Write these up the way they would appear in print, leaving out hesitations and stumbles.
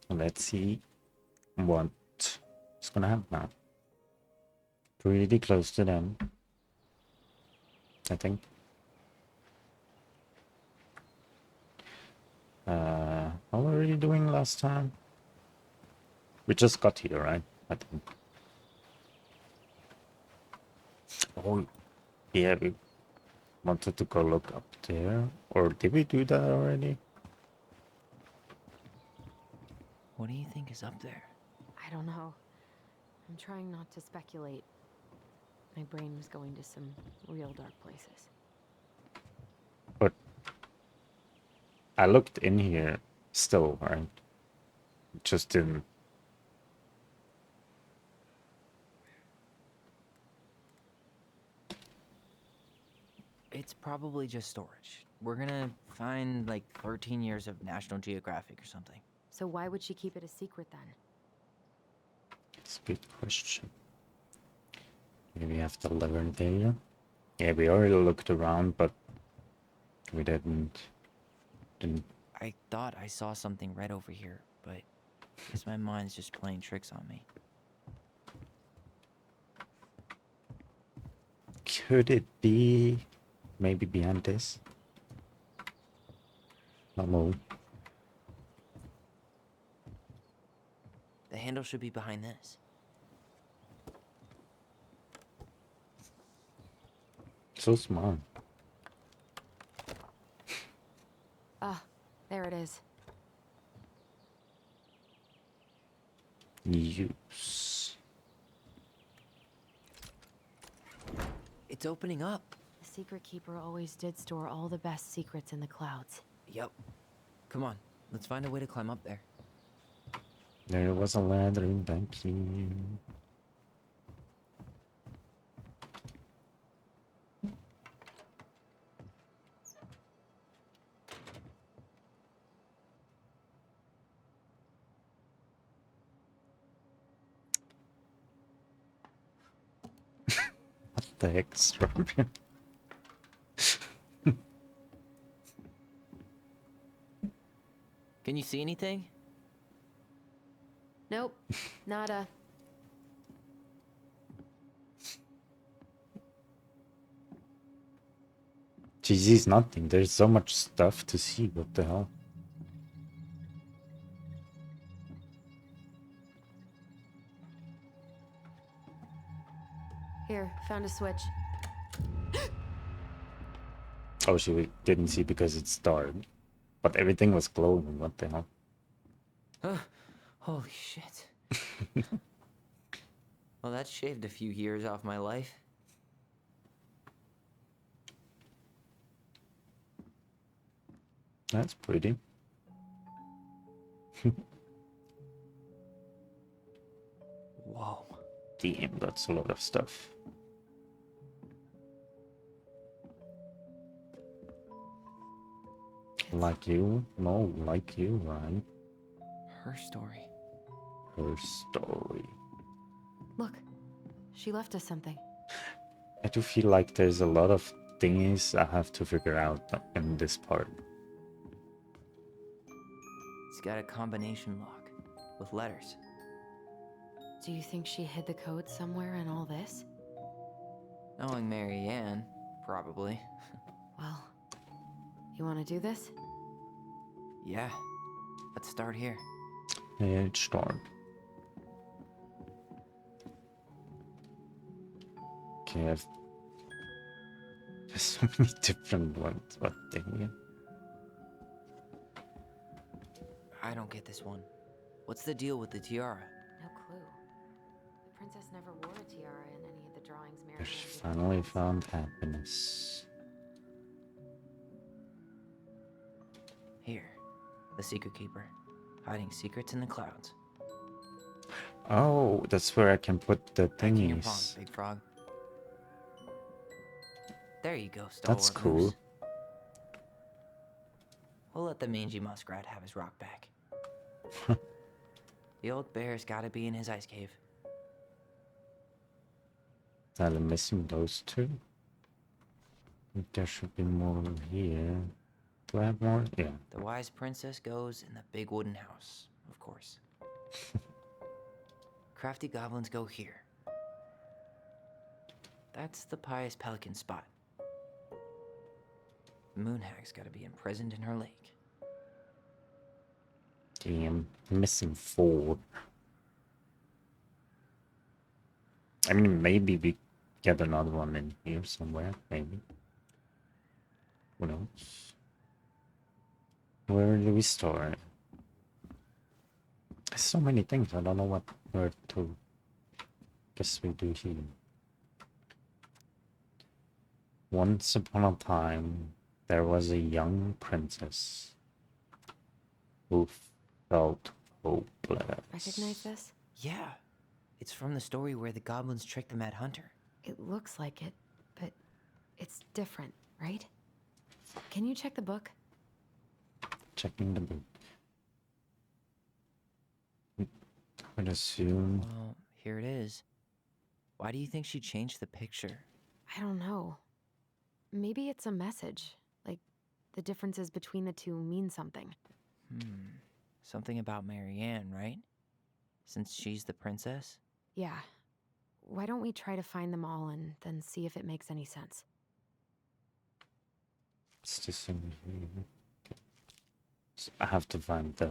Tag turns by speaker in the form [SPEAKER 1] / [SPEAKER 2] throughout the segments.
[SPEAKER 1] Let's see what's gonna happen now. Pretty close to them, I think. How were we doing last time? We just got here, right? I think. Oh, yeah, we wanted to go look up there. Or did we do that already?
[SPEAKER 2] What do you think is up there?
[SPEAKER 3] I don't know. I'm trying not to speculate. My brain was going to some real dark places.
[SPEAKER 1] But I looked in here still, right? Just didn't.
[SPEAKER 2] It's probably just storage. We're gonna find like 13 years of National Geographic or something.
[SPEAKER 3] So why would she keep it a secret then?
[SPEAKER 1] It's a good question. Maybe we have the lever there. Yeah, we already looked around, but we didn't.
[SPEAKER 2] I thought I saw something red over here, but I guess my mind's just playing tricks on me.
[SPEAKER 1] Could it be maybe behind this? No.
[SPEAKER 2] The handle should be behind this.
[SPEAKER 1] So smart.
[SPEAKER 3] Ah, there it is.
[SPEAKER 1] Use.
[SPEAKER 2] It's opening up.
[SPEAKER 3] The secret keeper always did store all the best secrets in the clouds.
[SPEAKER 2] Yep. Come on, let's find a way to climb up there.
[SPEAKER 1] There was a ladder back here. What the heck, Strawberry?
[SPEAKER 2] Can you see anything?
[SPEAKER 3] Nope, nada.
[SPEAKER 1] She sees nothing. There's so much stuff to see. What the hell?
[SPEAKER 3] Here, found a switch.
[SPEAKER 1] Oh, she didn't see because it's dark. But everything was glowing. What the hell?
[SPEAKER 2] Holy shit. Well, that shaved a few years off my life.
[SPEAKER 1] That's pretty.
[SPEAKER 2] Whoa.
[SPEAKER 1] Damn, that's a lot of stuff. Like you? No, like you, right?
[SPEAKER 2] Her story.
[SPEAKER 1] Her story.
[SPEAKER 3] Look, she left us something.
[SPEAKER 1] I do feel like there's a lot of things I have to figure out in this part.
[SPEAKER 2] It's got a combination lock with letters.
[SPEAKER 3] Do you think she hid the code somewhere in all this?
[SPEAKER 2] Knowing Mary Ann, probably.
[SPEAKER 3] Well, you want to do this?
[SPEAKER 2] Yeah. Let's start here.
[SPEAKER 1] Let's start. Okay, there's so many different ones. What the hell?
[SPEAKER 2] I don't get this one. What's the deal with the tiara?
[SPEAKER 3] No clue. The princess never wore a tiara in any of the drawings Mary
[SPEAKER 1] She
[SPEAKER 3] Ann did.
[SPEAKER 1] finally found happiness.
[SPEAKER 2] Here. The secret keeper. Hiding secrets in the clouds.
[SPEAKER 1] Oh, that's where I can put the
[SPEAKER 2] Back in your palm,
[SPEAKER 1] thingies.
[SPEAKER 2] big frog. There you go, stalwart
[SPEAKER 1] That's cool.
[SPEAKER 2] moose. We'll let the mangy muskrat have his rock back. The old bear's gotta be in his ice cave.
[SPEAKER 1] I'm missing those two. I think there should be more here. Do I have more? Yeah.
[SPEAKER 2] The wise princess goes in the big wooden house, of course. Crafty goblins go here. That's the pious pelican spot. Moon hag's gotta be imprisoned in her lake.
[SPEAKER 1] Damn, missing 4. I mean, maybe we get another one in here somewhere. Maybe. Who knows? Where do we start? There's so many things. I don't know where to. Guess we do here. Once upon a time, there was a young princess who felt hopeless.
[SPEAKER 3] Recognize this?
[SPEAKER 2] Yeah, it's from the story where the goblins tricked the Mad Hunter.
[SPEAKER 3] It looks like it, but it's different, right? Can you check the book?
[SPEAKER 1] Checking the book. I would assume.
[SPEAKER 2] Well, here it is. Why do you think she changed the picture?
[SPEAKER 3] I don't know. Maybe it's a message. Like, the differences between the two mean something.
[SPEAKER 2] Something about Marianne, right? Since she's the princess?
[SPEAKER 3] Yeah. Why don't we try to find them all and then see if it makes any sense?
[SPEAKER 1] It's this in here. So I have to find the.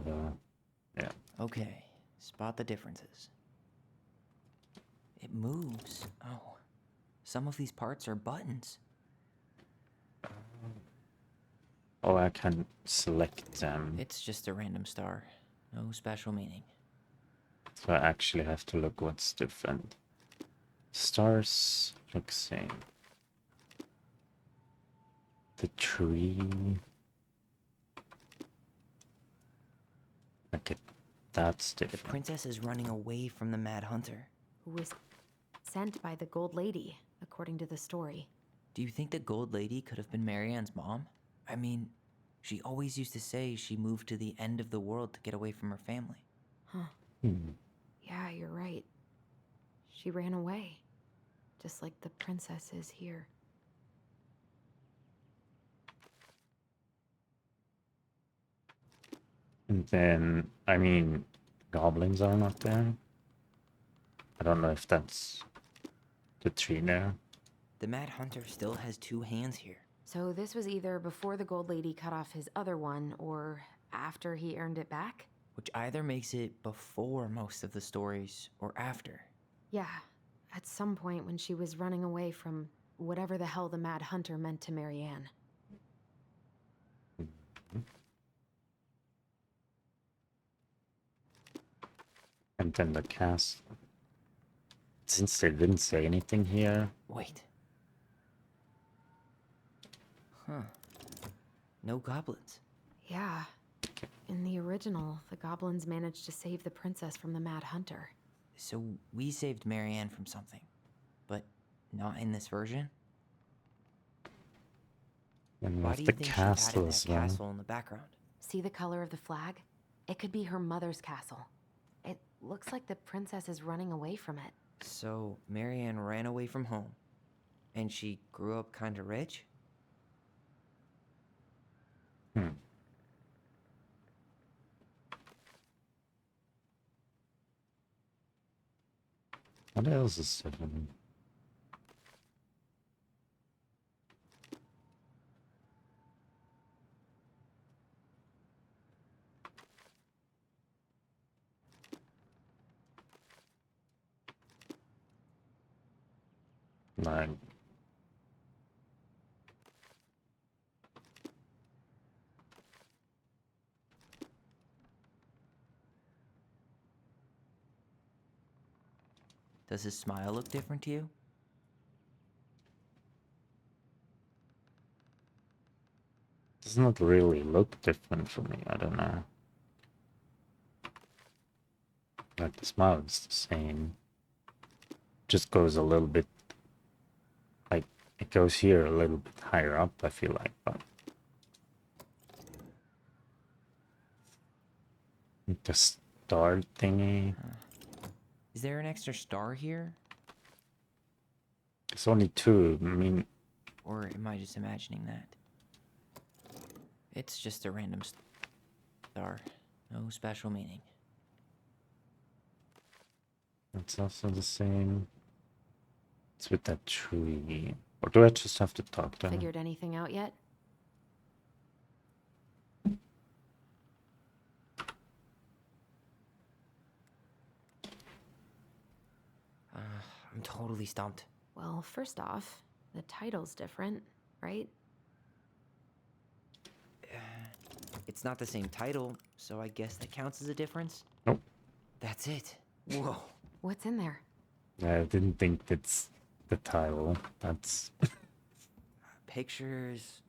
[SPEAKER 1] Yeah.
[SPEAKER 2] Okay, spot the differences. It moves. Oh, some of these parts are buttons.
[SPEAKER 1] Oh, I can select them.
[SPEAKER 2] It's just a random star. No special meaning.
[SPEAKER 1] So I actually have to look what's different. Stars look same. The tree. Okay, that's
[SPEAKER 2] The
[SPEAKER 1] different.
[SPEAKER 2] princess is running away from the Mad Hunter.
[SPEAKER 3] Who was sent by the Gold Lady, according to the story.
[SPEAKER 2] Do you think the Gold Lady could have been Marianne's mom? I mean, she always used to say she moved to the end of the world to get away from her family.
[SPEAKER 3] Huh.
[SPEAKER 1] Hmm.
[SPEAKER 3] Yeah, you're right. She ran away. Just like the princess is here.
[SPEAKER 1] And then, I mean, goblins are not there. I don't know if that's the tree there.
[SPEAKER 2] The Mad Hunter still has 2 hands here.
[SPEAKER 3] So this was either before the Gold Lady cut off his other one, or after he earned it back?
[SPEAKER 2] Which either makes it before most of the stories or after.
[SPEAKER 3] Yeah, at some point when she was running away from whatever the hell the Mad Hunter meant to Marianne.
[SPEAKER 1] And then the cast. Since they didn't say anything here,
[SPEAKER 2] Wait. Huh. No goblins.
[SPEAKER 3] Yeah. In the original, the goblins managed to save the princess from the Mad Hunter.
[SPEAKER 2] So we saved Marianne from something. But not in this version?
[SPEAKER 1] and
[SPEAKER 2] Why
[SPEAKER 1] with
[SPEAKER 2] do you
[SPEAKER 1] the
[SPEAKER 2] think she
[SPEAKER 1] castle
[SPEAKER 2] added
[SPEAKER 1] as
[SPEAKER 2] that
[SPEAKER 1] well.
[SPEAKER 2] castle in the background?
[SPEAKER 3] See the color of the flag? It could be her mother's castle. It looks like the princess is running away from it.
[SPEAKER 2] So Marianne ran away from home. And she grew up kinda rich?
[SPEAKER 1] Hmm. What else is different? Like,
[SPEAKER 2] Does his smile look different to you?
[SPEAKER 1] does not really look different for me. I don't know. Like the smile is the same. Just goes a little bit. Like it goes here a little bit higher up. I feel like, but the star thingy.
[SPEAKER 2] Is there an extra star here?
[SPEAKER 1] It's only 2. I mean,
[SPEAKER 2] Or am I just imagining that? It's just a random star. No special meaning.
[SPEAKER 1] It's also the same. It's with that tree. Or do I just have to talk to her?
[SPEAKER 3] Figured anything out yet?
[SPEAKER 2] I'm totally stumped.
[SPEAKER 3] Well, first off, the title's different, right?
[SPEAKER 2] It's not the same title, so I guess that counts as a difference?
[SPEAKER 1] Nope.
[SPEAKER 2] That's it. Whoa.
[SPEAKER 3] What's in there?
[SPEAKER 1] I didn't think that's the title. That's...
[SPEAKER 2] Pictures,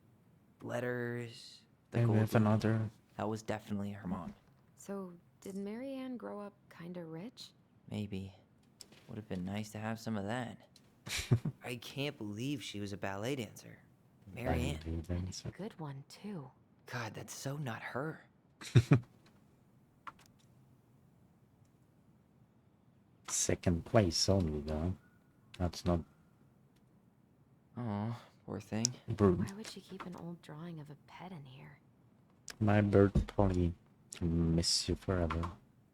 [SPEAKER 2] letters, the
[SPEAKER 1] And we
[SPEAKER 2] gold
[SPEAKER 1] have
[SPEAKER 2] lady.
[SPEAKER 1] another...
[SPEAKER 2] That was definitely her mom.
[SPEAKER 3] So, did Marianne grow up kinda rich?
[SPEAKER 2] Maybe. Would have been nice to have some of that. I can't believe she was a ballet dancer. Marianne.
[SPEAKER 3] A good one, too.
[SPEAKER 2] God, that's so not her.
[SPEAKER 1] Second place only, though. That's not
[SPEAKER 2] Oh, poor thing.
[SPEAKER 1] rude.
[SPEAKER 3] Why would she keep an old drawing of a pet in here?
[SPEAKER 1] My bird Polly will miss you forever.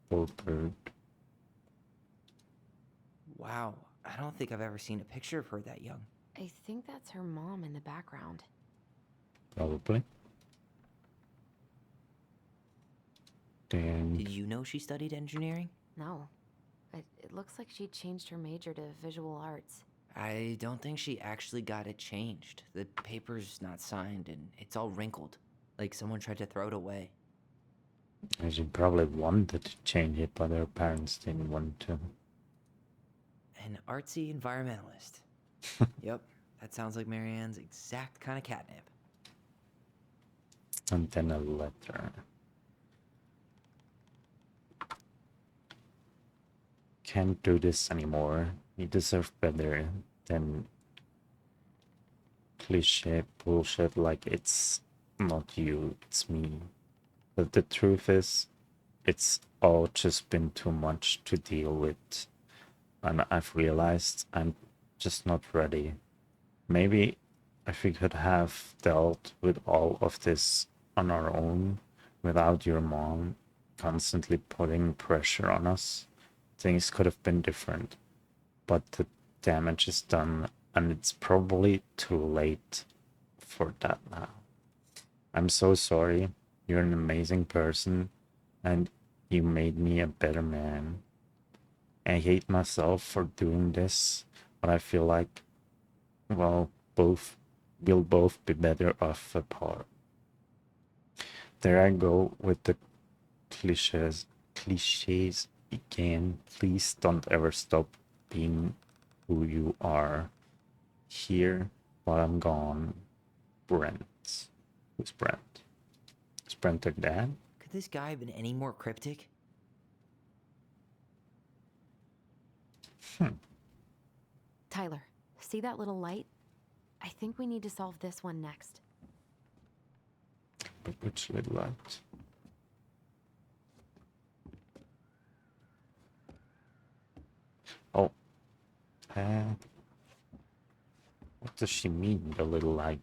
[SPEAKER 1] Poor bird.
[SPEAKER 2] Wow, I don't think I've ever seen a picture of her that young.
[SPEAKER 3] I think that's her mom in the background.
[SPEAKER 1] Probably. Then
[SPEAKER 2] Did you know she studied engineering?
[SPEAKER 3] No. It looks like she changed her major to visual arts.
[SPEAKER 2] I don't think she actually got it changed. The paper's not signed and it's all wrinkled. Like someone tried to throw it away.
[SPEAKER 1] she probably wanted to change it, but her parents didn't want to.
[SPEAKER 2] An artsy environmentalist. Yep, that sounds like Marianne's exact kind of catnip.
[SPEAKER 1] And then a letter. Can't do this anymore. You deserve better than cliche bullshit like it's not you, it's me. But the truth is, it's all just been too much to deal with. And I've realized I'm just not ready. Maybe if we could have dealt with all of this on our own without your mom constantly putting pressure on us, things could have been different. But the damage is done, and it's probably too late for that now. I'm so sorry. You're an amazing person, and you made me a better man. I hate myself for doing this, but I feel like, well, we'll both be better off apart. There I go with the cliches again. Please don't ever stop being who you are. Here while I'm gone, Brent. Who's Brent? Is Brent their dad?
[SPEAKER 2] Could this guy have been any more cryptic?
[SPEAKER 3] Tyler, see that little light? I think we need to solve this one next.
[SPEAKER 1] But which little light? Oh. What does she mean, the little light?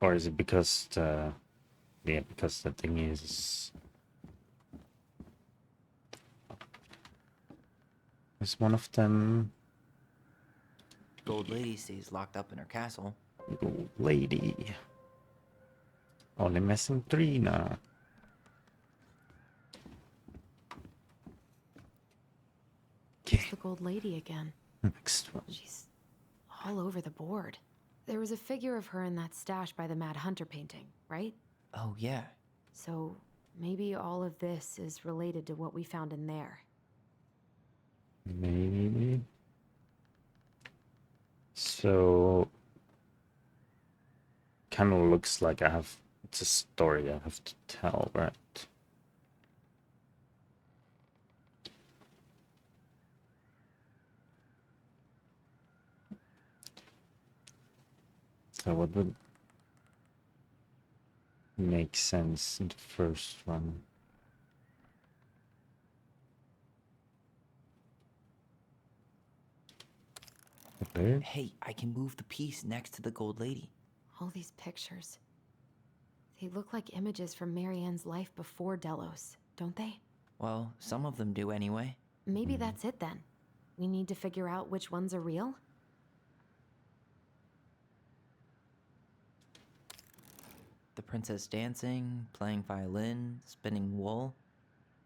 [SPEAKER 1] Or is it because the... Yeah, because the thing is one of them...
[SPEAKER 2] Gold lady stays locked up in her castle.
[SPEAKER 1] Old lady. Only missing 3 now.
[SPEAKER 3] It's the gold lady again.
[SPEAKER 1] Next one.
[SPEAKER 3] She's all over the board. There was a figure of her in that stash by the Mad Hunter painting, right?
[SPEAKER 2] Oh, yeah.
[SPEAKER 3] So maybe all of this is related to what we found in there.
[SPEAKER 1] Maybe. So... kind of looks like it's a story I have to tell, right? So what would make sense in the first one? The bird?
[SPEAKER 2] Hey, I can move the piece next to the gold lady.
[SPEAKER 3] All these pictures. They look like images from Marianne's life before Delos, don't they?
[SPEAKER 2] Well, some of them do anyway.
[SPEAKER 3] Maybe that's it then. We need to figure out which ones are real?
[SPEAKER 2] The princess dancing, playing violin, spinning wool.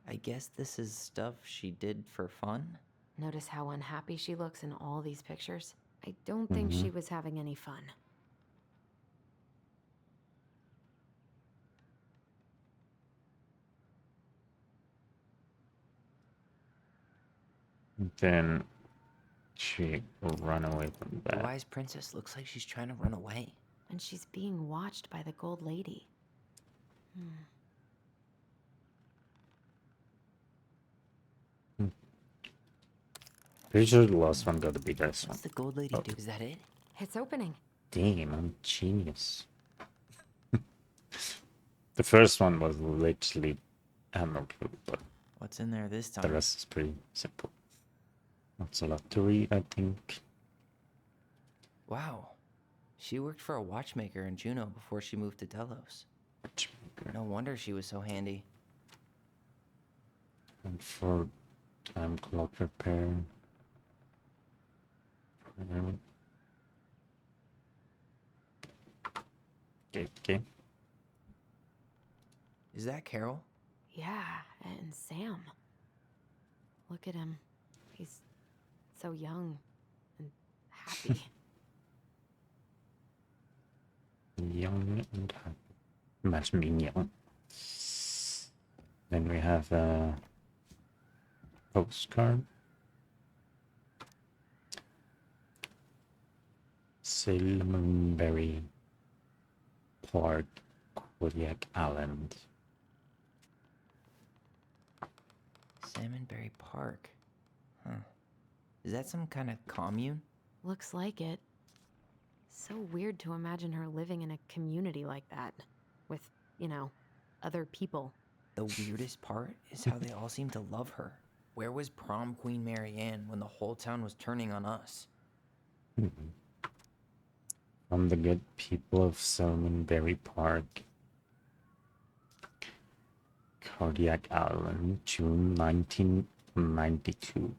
[SPEAKER 2] I guess this is stuff she did for fun?
[SPEAKER 3] Notice how unhappy she looks in all these pictures? I don't think she was having any fun.
[SPEAKER 1] Then she will run away from
[SPEAKER 2] The
[SPEAKER 1] that.
[SPEAKER 2] wise princess looks like she's trying to run away.
[SPEAKER 3] And she's being watched by the gold lady.
[SPEAKER 1] Pretty sure the last one got to be this one.
[SPEAKER 2] What's the gold lady do? Is that it?
[SPEAKER 3] It's opening.
[SPEAKER 1] Damn, I'm genius. The first one was literally, I have no clue, but
[SPEAKER 2] What's in there this
[SPEAKER 1] the
[SPEAKER 2] time?
[SPEAKER 1] rest is pretty simple. Not a lot to read, I think.
[SPEAKER 2] Wow. She worked for a watchmaker in Juneau before she moved to Delos.
[SPEAKER 1] Watchmaker.
[SPEAKER 2] No wonder she was so handy.
[SPEAKER 1] And for time clock repair. Okay.
[SPEAKER 2] Is that Carol?
[SPEAKER 3] Yeah, and Sam. Look at him. He's so young and happy.
[SPEAKER 1] Young and happy. Imagine being young. Then we have a postcard. Silverberry Park, Kodiak Island.
[SPEAKER 2] Salmonberry Park. Huh. Is that some kind of commune?
[SPEAKER 3] Looks like it. So weird to imagine her living in a community like that. With, other people.
[SPEAKER 2] The weirdest part is how they all seem to love her. Where was prom queen Marianne when the whole town was turning on us?
[SPEAKER 1] From the good people of Salmonberry Park, Kodiak Island, June 1992.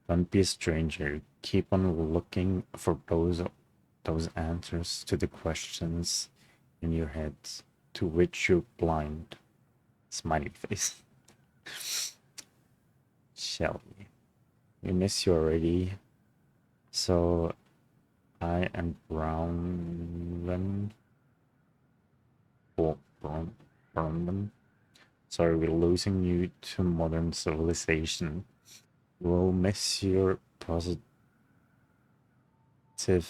[SPEAKER 1] Don't be a stranger. Keep on looking for those answers to the questions in your head to which you're blind. Smiley face. Shelly, we miss you already. So I and Brownman. Brownman. Sorry, we're losing you to modern civilization. We'll miss your positive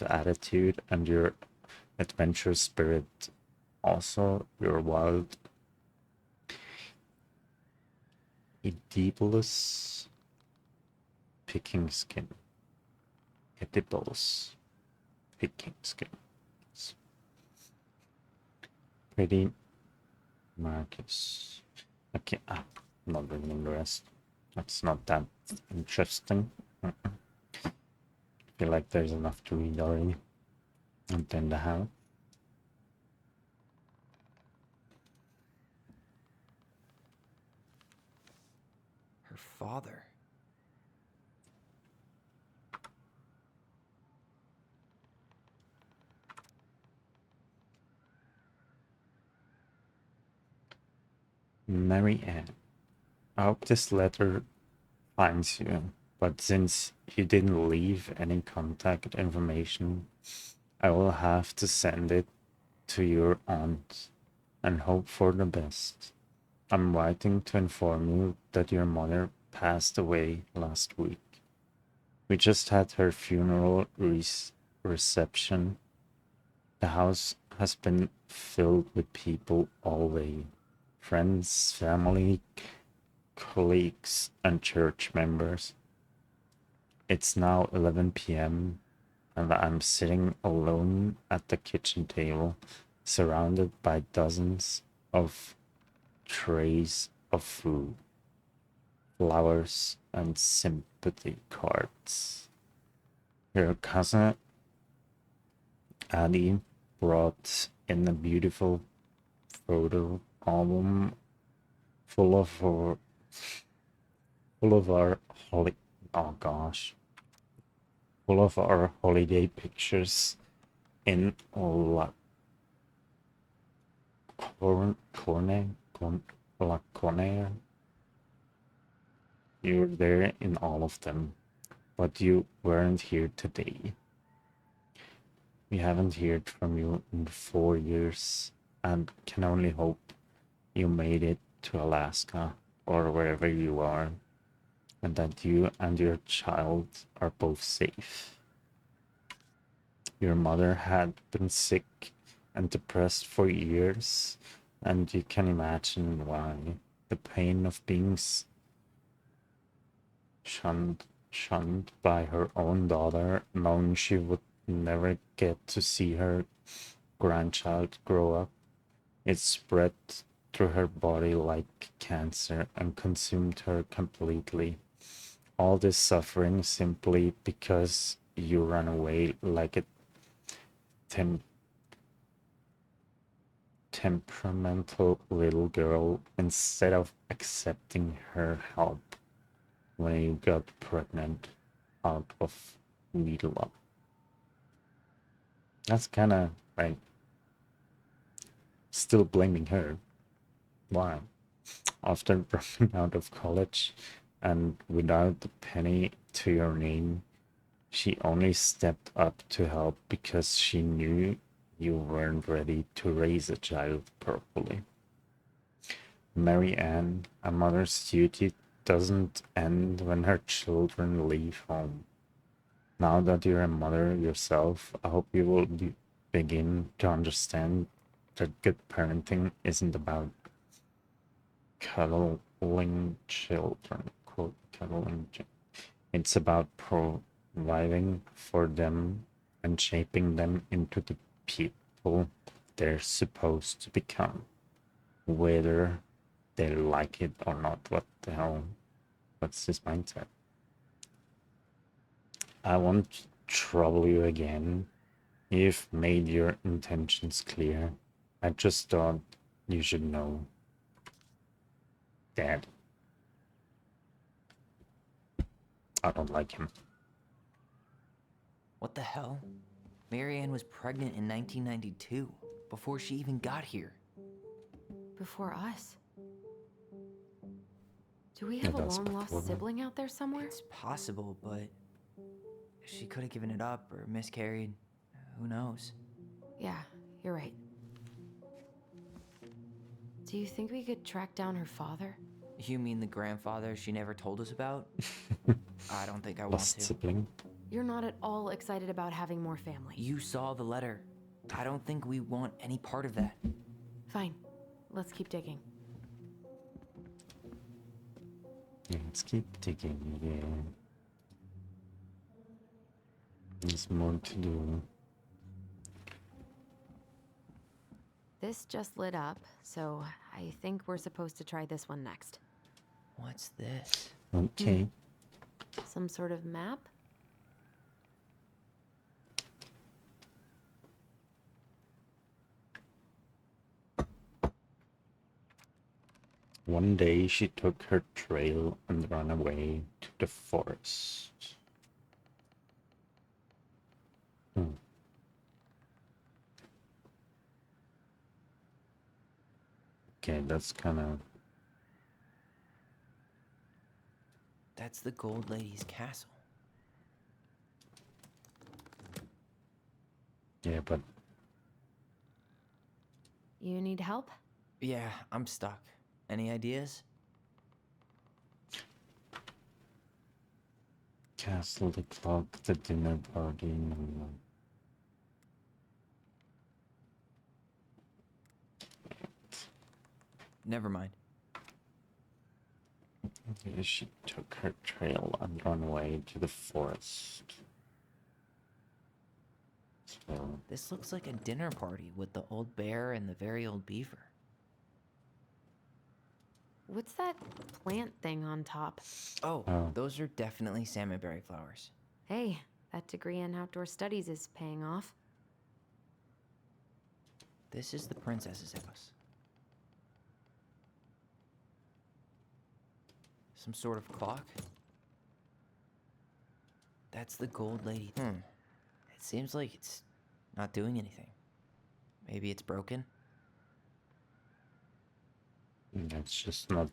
[SPEAKER 1] attitude and your adventurous spirit. Also, your wild, edibles picking skin. Edibles picking skins. Pretty Marcus. Okay, not reading the rest. That's not that interesting. I feel like there's enough to read already. And then the house.
[SPEAKER 2] Her father.
[SPEAKER 1] Mary Ann. I hope this letter finds you, but since you didn't leave any contact information, I will have to send it to your aunt and hope for the best. I'm writing to inform you that your mother passed away last week. We just had her funeral reception. The house has been filled with people all day. Friends, family, colleagues, and church members. It's now 11 p.m. and I'm sitting alone at the kitchen table, surrounded by dozens of trays of food, flowers, and sympathy cards. Your cousin Addie brought in a beautiful photo album full of our full of our holi- oh gosh, full of our holiday pictures in La La Corner. You were there in all of them, but you weren't here today. We haven't heard from you in 4 years, and can only hope you made it to Alaska or wherever you are, and that you and your child are both safe. Your mother had been sick and depressed for years, and you can imagine why. The pain of being shunned by her own daughter, knowing she would never get to see her grandchild grow up. It spread through her body like cancer and consumed her completely. All this suffering simply because you ran away like a tem- temperamental little girl instead of accepting her help when you got pregnant out of wedlock. That's kind of like still blaming her. Why? After dropping out of college and without a penny to your name, she only stepped up to help because she knew you weren't ready to raise a child properly. Mary Ann, a mother's duty doesn't end when her children leave home. Now that you're a mother yourself, I hope you will begin to understand that good parenting isn't about cuddling children, quote, cuddling. It's about providing for them and shaping them into the people they're supposed to become, whether they like it or not. What the hell? What's this mindset? I won't trouble you again. You've made your intentions clear. I just thought you should know. Dad. I don't like him.
[SPEAKER 2] What the hell? Marianne was pregnant in 1992, before she even got here.
[SPEAKER 3] Before us. Do we
[SPEAKER 1] Yeah,
[SPEAKER 3] have a
[SPEAKER 1] that's
[SPEAKER 3] long
[SPEAKER 1] before
[SPEAKER 3] lost
[SPEAKER 1] them.
[SPEAKER 3] sibling out there somewhere?
[SPEAKER 2] It's possible, but she could have given it up or miscarried. Who knows?
[SPEAKER 3] Yeah, you're right. Do you think we could track down her father?
[SPEAKER 2] You mean the grandfather she never told us about? I don't think I want
[SPEAKER 1] Lost
[SPEAKER 2] to.
[SPEAKER 1] sibling.
[SPEAKER 3] You're not at all excited about having more family.
[SPEAKER 2] You saw the letter. I don't think we want any part of that.
[SPEAKER 3] Fine. Let's keep digging.
[SPEAKER 1] Yeah, let's keep digging. Yeah. There's more to do.
[SPEAKER 3] This just lit up, so I think we're supposed to try this one next.
[SPEAKER 2] What's this?
[SPEAKER 1] Okay.
[SPEAKER 3] Some sort of map?
[SPEAKER 1] One day she took her trail and ran away to the forest. Okay, that's kind of...
[SPEAKER 2] That's the Gold Lady's castle.
[SPEAKER 1] Yeah, but
[SPEAKER 3] You need help?
[SPEAKER 2] Yeah, I'm stuck. Any ideas?
[SPEAKER 1] castle, the clock, the dinner party.
[SPEAKER 2] Never mind.
[SPEAKER 1] Okay, she took her trail and ran away to the forest. So,
[SPEAKER 2] This looks like a dinner party with the old bear and the very old beaver.
[SPEAKER 3] What's that plant thing on top?
[SPEAKER 2] Oh,
[SPEAKER 1] Oh.
[SPEAKER 2] those are definitely salmonberry flowers.
[SPEAKER 3] Hey, that degree in outdoor studies is paying off.
[SPEAKER 2] This is the princess's house. Some sort of clock? That's the gold lady. It seems like it's not doing anything. Maybe it's broken?
[SPEAKER 1] That's just not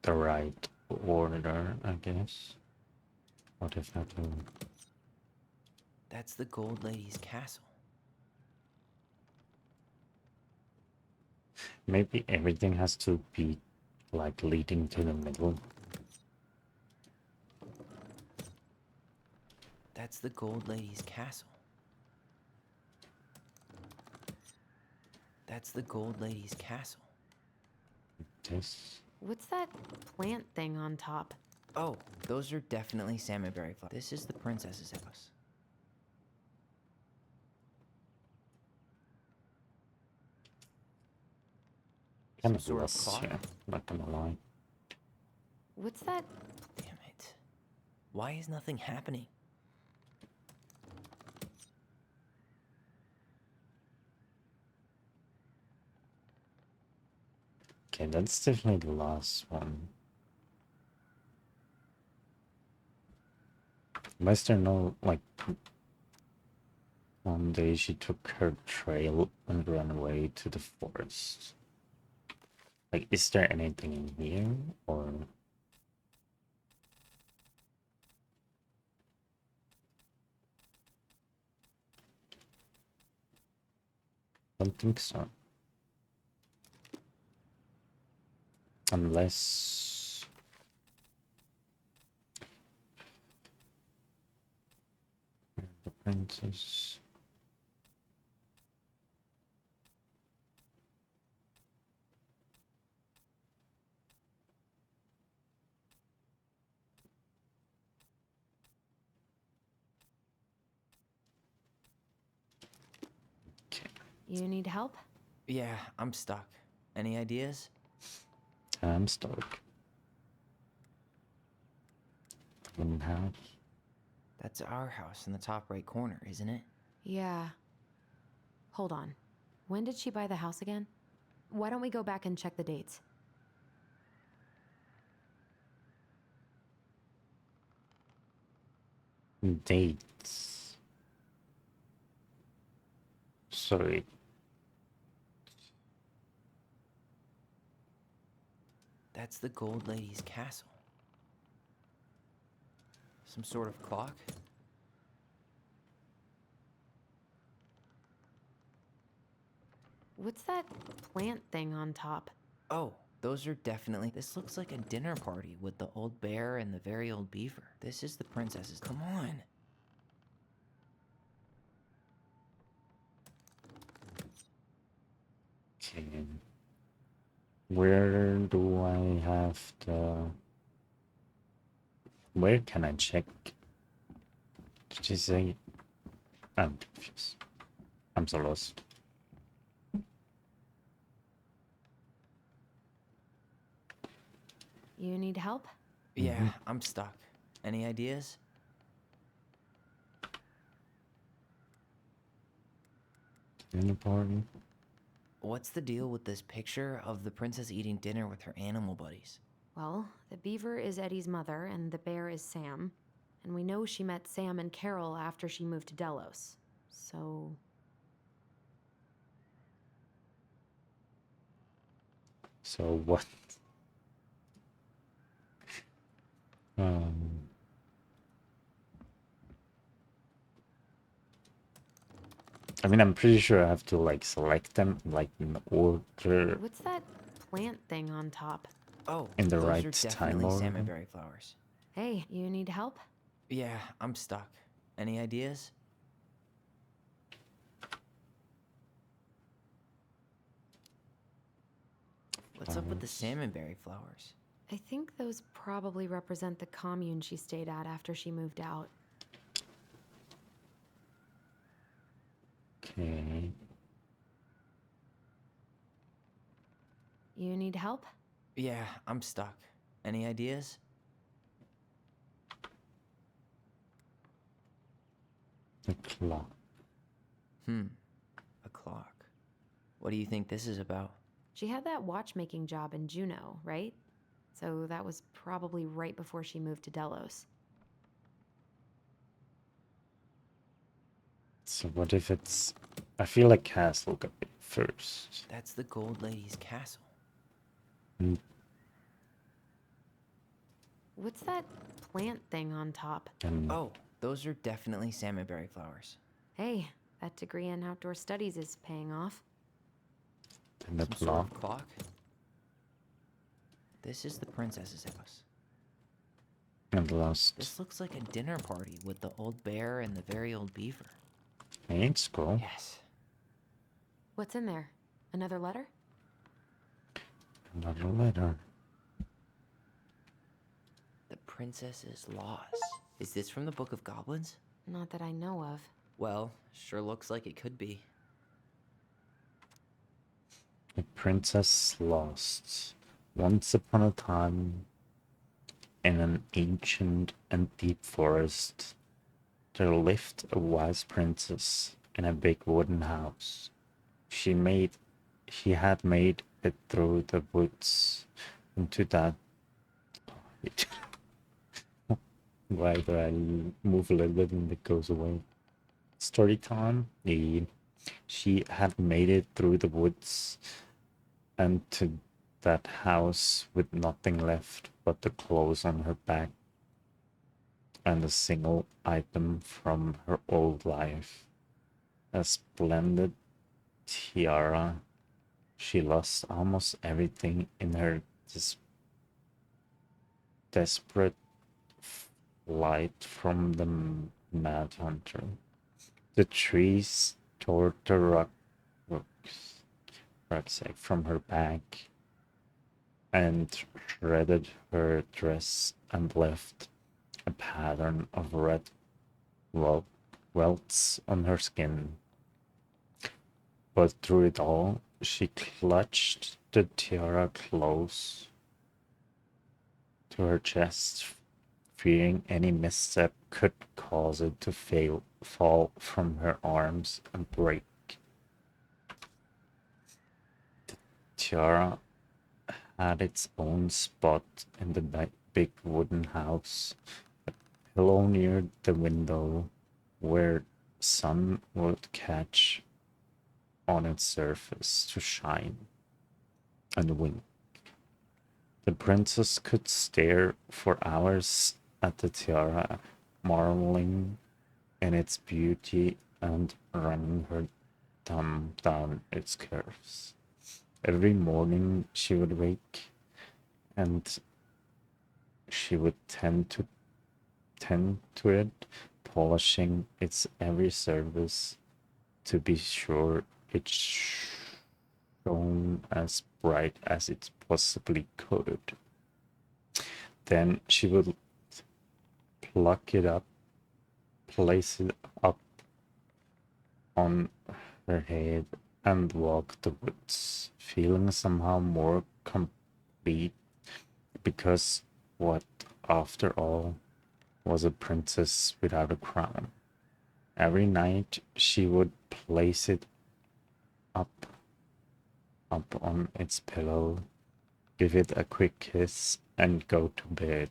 [SPEAKER 1] the right order, I guess. What if I do?
[SPEAKER 2] That's the gold lady's castle.
[SPEAKER 1] Maybe everything has to be like leading to the middle.
[SPEAKER 2] That's the gold lady's castle. That's the gold lady's castle.
[SPEAKER 1] This.
[SPEAKER 3] What's that plant thing on top?
[SPEAKER 2] Oh, those are definitely salmonberry flowers. This is the princess's house.
[SPEAKER 1] Kind
[SPEAKER 2] Some
[SPEAKER 1] of
[SPEAKER 2] sort of
[SPEAKER 1] lost
[SPEAKER 2] clock?
[SPEAKER 1] here, not gonna lie.
[SPEAKER 3] What's that?
[SPEAKER 2] Damn it. Why is nothing happening?
[SPEAKER 1] Okay, that's definitely the last one. Unless there no, like, one day she took her trail and ran away to the forest. Like, is there anything in here, or... Don't think so. Unless... The princess...
[SPEAKER 3] You need help?
[SPEAKER 2] Yeah, I'm stuck. Any ideas?
[SPEAKER 1] I'm stuck. Wooden house.
[SPEAKER 2] That's our house in the top right corner, isn't it?
[SPEAKER 3] Yeah. Hold on. When did she buy the house again? Why don't we go back and check the dates?
[SPEAKER 1] Dates. Sorry.
[SPEAKER 2] That's the gold lady's castle. Some sort of clock?
[SPEAKER 3] What's that plant thing on top?
[SPEAKER 2] Oh, those are definitely... This looks like a dinner party with the old bear and the very old beaver. This is the princess's... Come on!
[SPEAKER 1] Okay. Where do I have the... Where can I check? Did you say? I'm confused. I'm so lost.
[SPEAKER 3] You need help?
[SPEAKER 2] Yeah, I'm stuck. Any ideas?
[SPEAKER 1] Dinner party?
[SPEAKER 2] What's the deal with this picture of the princess eating dinner with her animal buddies?
[SPEAKER 3] Well, the beaver is Eddie's mother, and the bear is Sam. And we know she met Sam and Carol after she moved to Delos. So...
[SPEAKER 1] So what? Um... I mean, I'm pretty sure I have to like select them like in order,
[SPEAKER 3] What's that plant thing on top?
[SPEAKER 2] Oh,
[SPEAKER 1] in the
[SPEAKER 2] those
[SPEAKER 1] right
[SPEAKER 2] are
[SPEAKER 1] time
[SPEAKER 2] definitely
[SPEAKER 1] order.
[SPEAKER 2] salmonberry flowers.
[SPEAKER 3] Hey, you need help?
[SPEAKER 2] Yeah, I'm stuck. Any ideas? What's up with the salmonberry flowers?
[SPEAKER 3] I think those probably represent the commune she stayed at after she moved out.
[SPEAKER 1] Okay.
[SPEAKER 3] You need help?
[SPEAKER 2] Yeah, I'm stuck. Any ideas?
[SPEAKER 1] The clock.
[SPEAKER 2] A clock. What do you think this is about?
[SPEAKER 3] She had that watchmaking job in Juneau, right? So that was probably right before she moved to Delos.
[SPEAKER 1] So what if it's... I feel like castle got it first.
[SPEAKER 2] That's the Gold Lady's castle.
[SPEAKER 1] Mm,
[SPEAKER 3] What's that plant thing on top?
[SPEAKER 1] And
[SPEAKER 2] Oh, those are definitely salmonberry flowers.
[SPEAKER 3] Hey, that degree in outdoor studies is paying off.
[SPEAKER 1] then the
[SPEAKER 2] Some sort
[SPEAKER 1] block.
[SPEAKER 2] of clock. This is the princess's house.
[SPEAKER 1] And lost.
[SPEAKER 2] This looks like a dinner party with the old bear and the very old beaver.
[SPEAKER 1] Hey, it's cool.
[SPEAKER 2] Yes.
[SPEAKER 3] What's in there? Another letter?
[SPEAKER 1] Another letter.
[SPEAKER 2] The princess's loss. Is this from the Book of Goblins?
[SPEAKER 3] Not that I know of.
[SPEAKER 2] Well, sure looks like it could be.
[SPEAKER 1] The princess lost. Once upon a time, in an ancient and deep forest, there lived a wise princess in a big wooden house. She had made it through the woods into that. Why do I move a little bit and it goes away? Story time. She had made it through the woods and to that house with nothing left but the clothes on her back and a single item from her old life. A splendid tiara. She lost almost everything in her desperate flight from the mad hunter. The trees tore the rucksack from her back and shredded her dress and left a pattern of red welts on her skin. But through it all, she clutched the tiara close to her chest, fearing any misstep could cause it to fall from her arms and break. The tiara had its own spot in the big wooden house, a pillow near the window where sun would catch on its surface to shine and wink. The princess could stare for hours at the tiara, marveling in its beauty and running her thumb down its curves. Every morning she would wake and she would tend to it, polishing its every surface to be sure it shone as bright as it possibly could. Then she would pluck it up, place it up on her head, and walk the woods, feeling somehow more complete because what, after all, was a princess without a crown. Every night she would place it up on its pillow, give it a quick kiss, and go to bed.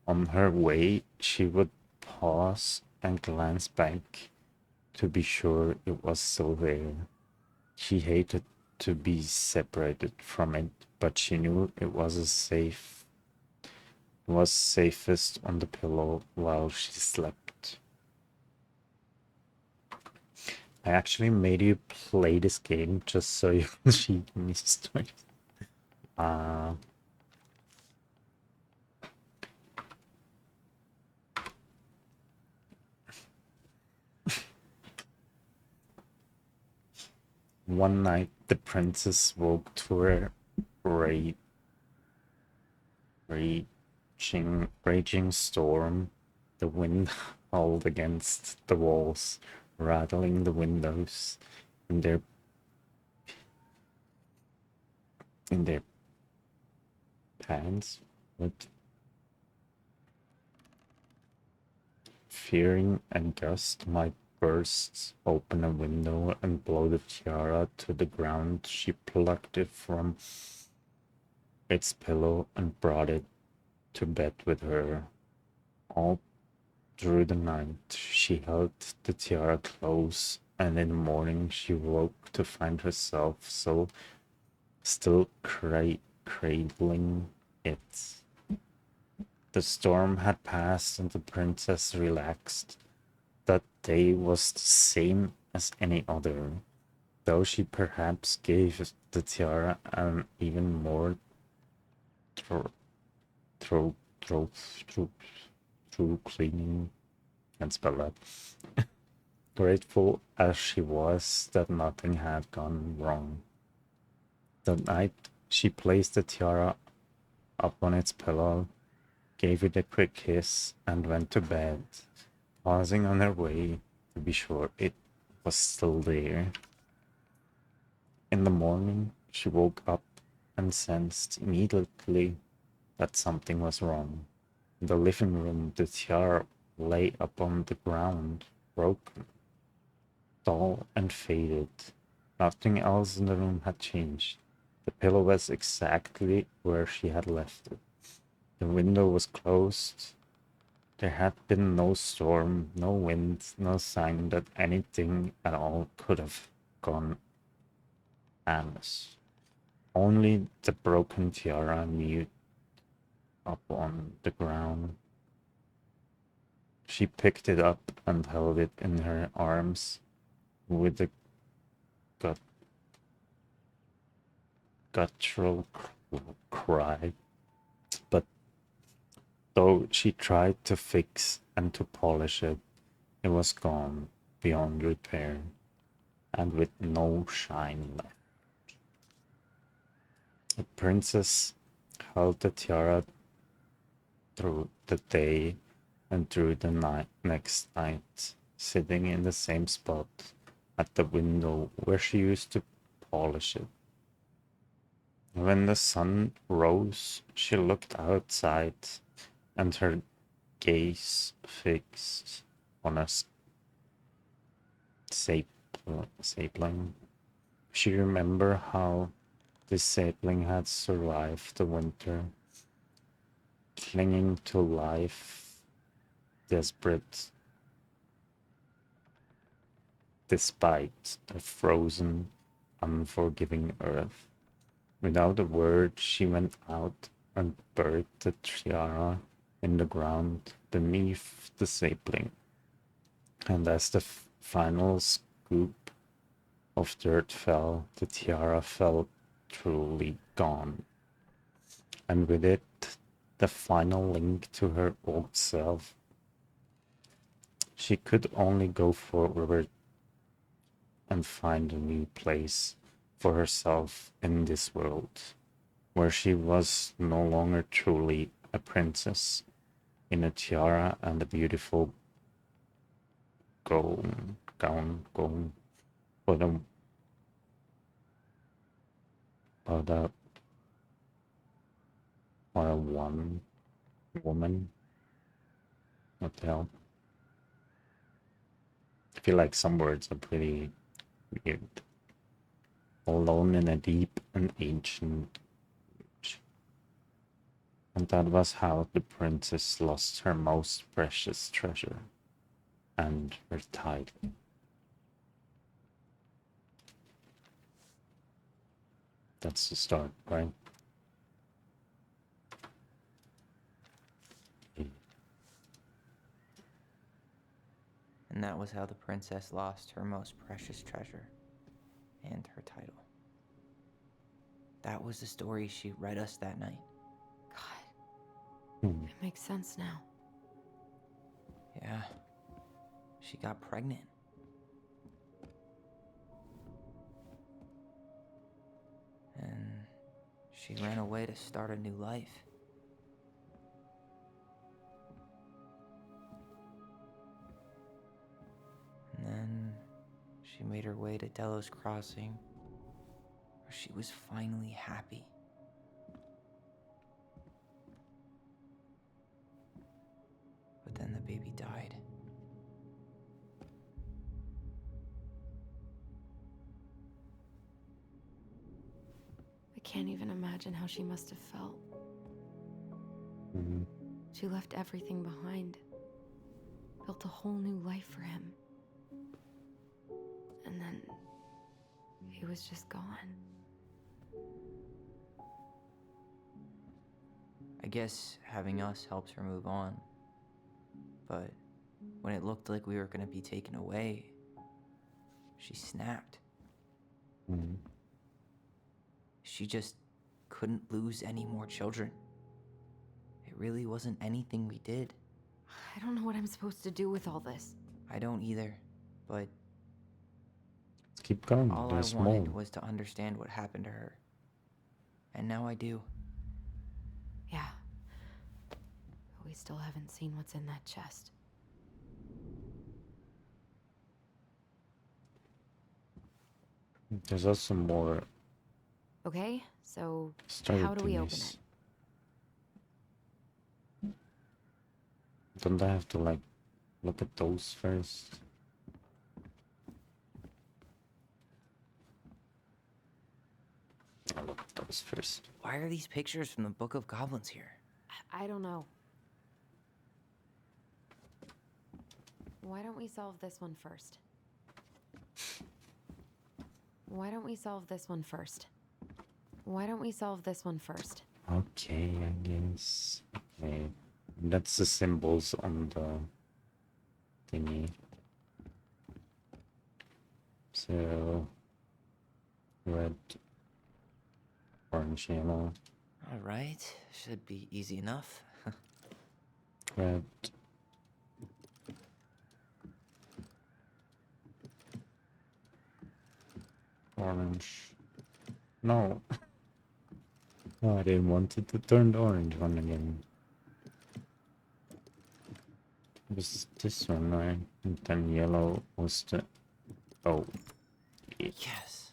[SPEAKER 1] On her way, she would pause and glance back to be sure it was still there. She hated to be separated from it, but she knew it was safest on the pillow while she slept. I actually made you play this game just so you can see me stories. One night, the princess woke to a raging storm. The wind howled against the walls, rattling the windows in their pants. But fearing a gust might burst open a window and blow the tiara to the ground, she plucked it from its pillow and brought it to bed with her. All through the night, she held the tiara close, and in the morning she woke to find herself so still cradling it. The storm had passed, and the princess relaxed. That day was the same as any other, though she perhaps gave the tiara an even more through through through through through cleaning and spell that. Grateful as she was that nothing had gone wrong. That night she placed the tiara up on its pillow, gave it a quick kiss, and went to bed, pausing on her way to be sure it was still there. In the morning, she woke up and sensed immediately that something was wrong. In the living room, the tiara lay upon the ground, broken, dull, and faded. Nothing else in the room had changed. The pillow was exactly where she had left it. The window was closed. There had been no storm, no wind, no sign that anything at all could have gone amiss. Only the broken tiara mewed up on the ground. She picked it up and held it in her arms with a gut- guttural cry. But though she tried to fix and to polish it, it was gone beyond repair and with no shine left. The princess held the tiara through the day and through the next night, sitting in the same spot at the window where she used to polish it. When the sun rose, she looked outside, and her gaze fixed on a sapling. She remembered how this sapling had survived the winter, clinging to life, desperate despite the frozen, unforgiving earth. Without a word, she went out and buried the tiara in the ground beneath the sapling. And as the final scoop of dirt fell, the tiara felt truly gone. And with it, the final link to her old self. She could only go forward and find a new place for herself in this world, where she was no longer truly a princess in a tiara and a beautiful gown, but but a, or a one woman. What the hell? I feel like some words are pretty weird. Alone in a deep and ancient. And that was how the princess lost her most precious treasure and her title. That's the start, right?
[SPEAKER 2] And that was how the princess lost her most precious treasure and her title. That was the story she read us that night.
[SPEAKER 3] God, it makes sense now.
[SPEAKER 2] Yeah, she got pregnant. And she ran away to start a new life. And then she made her way to Delos Crossing, where she was finally happy. But then the baby died.
[SPEAKER 3] I can't even imagine how she must have felt.
[SPEAKER 1] Mhm.
[SPEAKER 3] She left everything behind, built a whole new life for him. And then he was just gone.
[SPEAKER 2] I guess having us helps her move on. But when it looked like we were gonna be taken away, she snapped.
[SPEAKER 1] Mhm.
[SPEAKER 2] She just couldn't lose any more children. It really wasn't anything we did.
[SPEAKER 3] I don't know what I'm supposed to do with all this.
[SPEAKER 2] I don't either, but
[SPEAKER 1] Let's keep going.
[SPEAKER 2] all I
[SPEAKER 1] There's
[SPEAKER 2] wanted
[SPEAKER 1] more.
[SPEAKER 2] was to understand what happened to her. And now I do.
[SPEAKER 3] Yeah. But we still haven't seen what's in that chest.
[SPEAKER 1] There's also more
[SPEAKER 3] Okay, so
[SPEAKER 1] story
[SPEAKER 3] how do we open
[SPEAKER 1] thingies.
[SPEAKER 3] it?
[SPEAKER 1] Don't I have to like look at those first? I'll look at those first.
[SPEAKER 2] Why are these pictures from the Book of Goblins here?
[SPEAKER 3] I don't know. Why don't we solve this one first? Why don't we solve this one first? Why don't we solve this one first?
[SPEAKER 1] Okay, I guess. Okay. That's the symbols on the thingy. So red, orange, yellow,
[SPEAKER 2] Alright, should be easy enough.
[SPEAKER 1] red, orange. No. No, I didn't want it to turn the orange one again. It was this one, right? And then yellow was the... Oh.
[SPEAKER 2] Yes.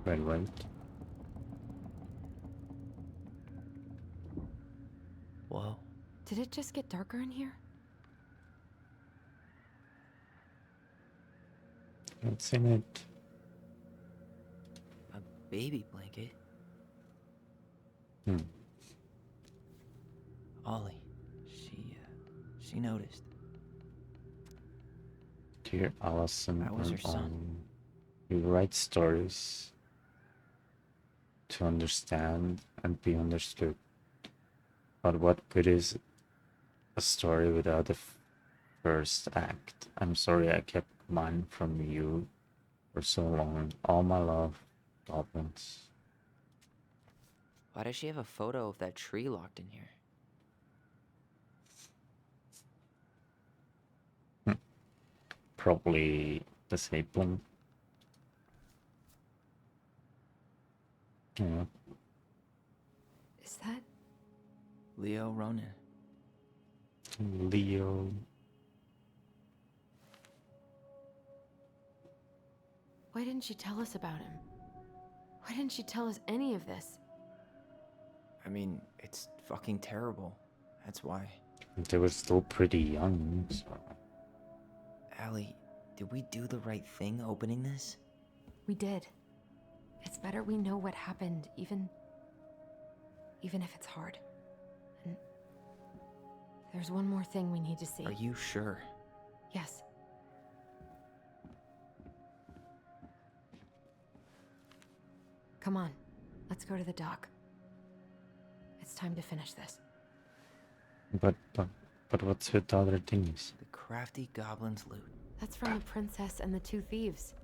[SPEAKER 1] Red, right?
[SPEAKER 2] Whoa.
[SPEAKER 3] Did it just get darker in here?
[SPEAKER 1] What's in it?
[SPEAKER 2] A baby blanket?
[SPEAKER 1] Hmm.
[SPEAKER 2] Ollie. She noticed.
[SPEAKER 1] Dear Allison,
[SPEAKER 2] I was her son.
[SPEAKER 1] you write stories to understand and be understood. But what good is a story without a first act? I'm sorry I kept mine from you for so long. All my love, goblins.
[SPEAKER 2] Why does she have a photo of that tree locked in here?
[SPEAKER 1] Probably disabling. Yeah.
[SPEAKER 3] Is that...
[SPEAKER 2] Leo Ronan.
[SPEAKER 1] Leo.
[SPEAKER 3] Why didn't she tell us about him? Why didn't she tell us any of this?
[SPEAKER 2] I mean, it's fucking terrible. That's why.
[SPEAKER 1] They were still pretty young, so.
[SPEAKER 2] Allie, did we do the right thing opening this?
[SPEAKER 3] We did. It's better we know what happened, even if it's hard. And there's one more thing we need to see.
[SPEAKER 2] Are you sure?
[SPEAKER 3] Yes. Come on, let's go to the dock. It's time to finish this.
[SPEAKER 1] But what's with the other things?
[SPEAKER 2] The crafty goblin's loot.
[SPEAKER 3] That's from the princess and the two thieves.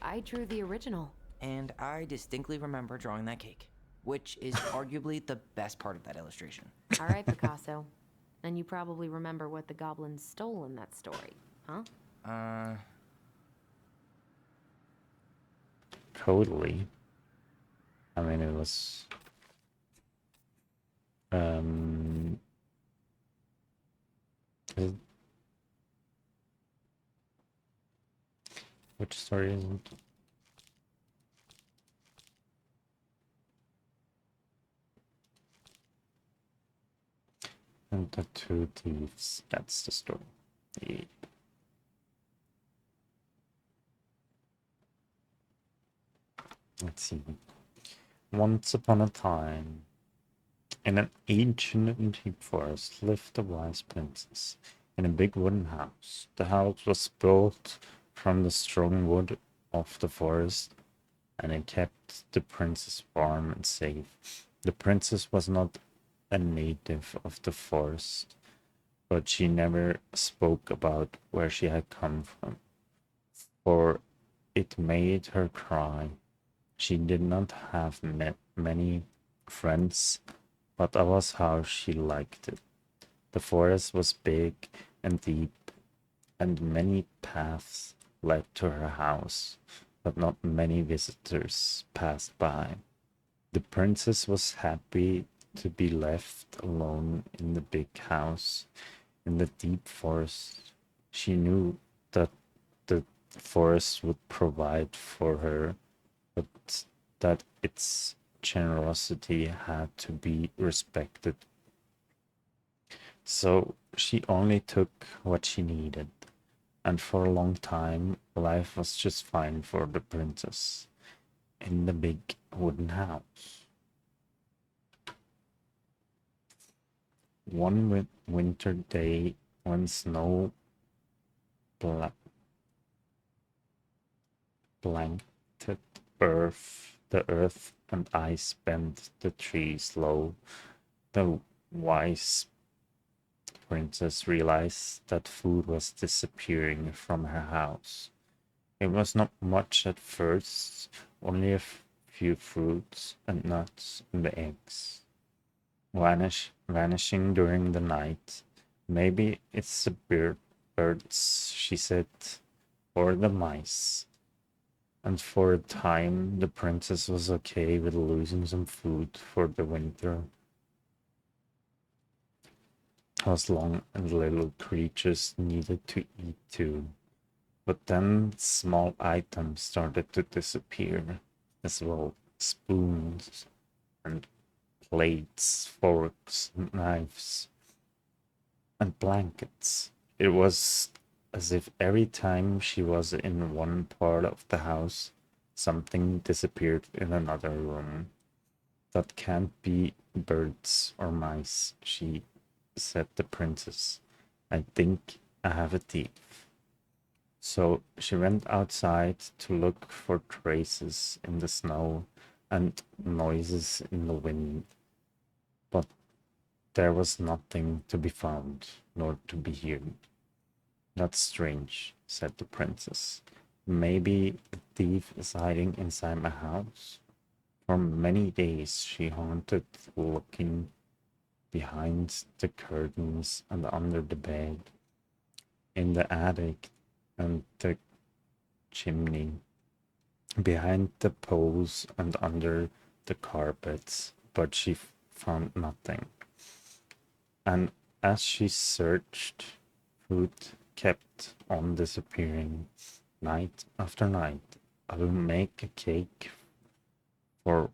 [SPEAKER 3] I drew the original.
[SPEAKER 2] And I distinctly remember drawing that cake, which is arguably the best part of that illustration.
[SPEAKER 3] All right, Picasso. And you probably remember what the goblins stole in that story, huh?
[SPEAKER 1] Totally. I mean, it was. Is- Which story is it? And the two thieves, that's the story. Yeah. Let's see. Once upon a time, in an ancient and deep forest lived a wise princess in a big wooden house. The house was built from the strong wood of the forest, and it kept the princess warm and safe. The princess was not a native of the forest, but she never spoke about where she had come from, for it made her cry. She did not have many friends, but that was how she liked it. The forest was big and deep, and many paths led to her house, but not many visitors passed by. The princess was happy to be left alone in the big house in the deep forest. She knew that the forest would provide for her, but that its generosity had to be respected. So she only took what she needed, and for a long time life was just fine for the princess in the big wooden house. One winter day, when snow bla- blanketed the earth and ice bent the trees low, the wise princess realized that food was disappearing from her house. It was not much at first, only a few fruits and nuts and eggs vanishing during the night. Maybe it's the birds, she said, or the mice. And for a time, the princess was okay with losing some food for the winter, as long as little creatures needed to eat too. But then small items started to disappear as well. Spoons and plates, forks, knives, and blankets. It was as if every time she was in one part of the house, something disappeared in another room. That can't be birds or mice, she said the princess. I think I have a thief. So she went outside to look for traces in the snow and noises in the wind, but there was nothing to be found nor to be heard. That's strange, said the princess. Maybe a thief is hiding inside my house. For many days she haunted, looking behind the curtains and under the bed, in the attic and the chimney, behind the poles and under the carpets, but she found nothing. And as she searched, food kept on disappearing night after night. I will make a cake for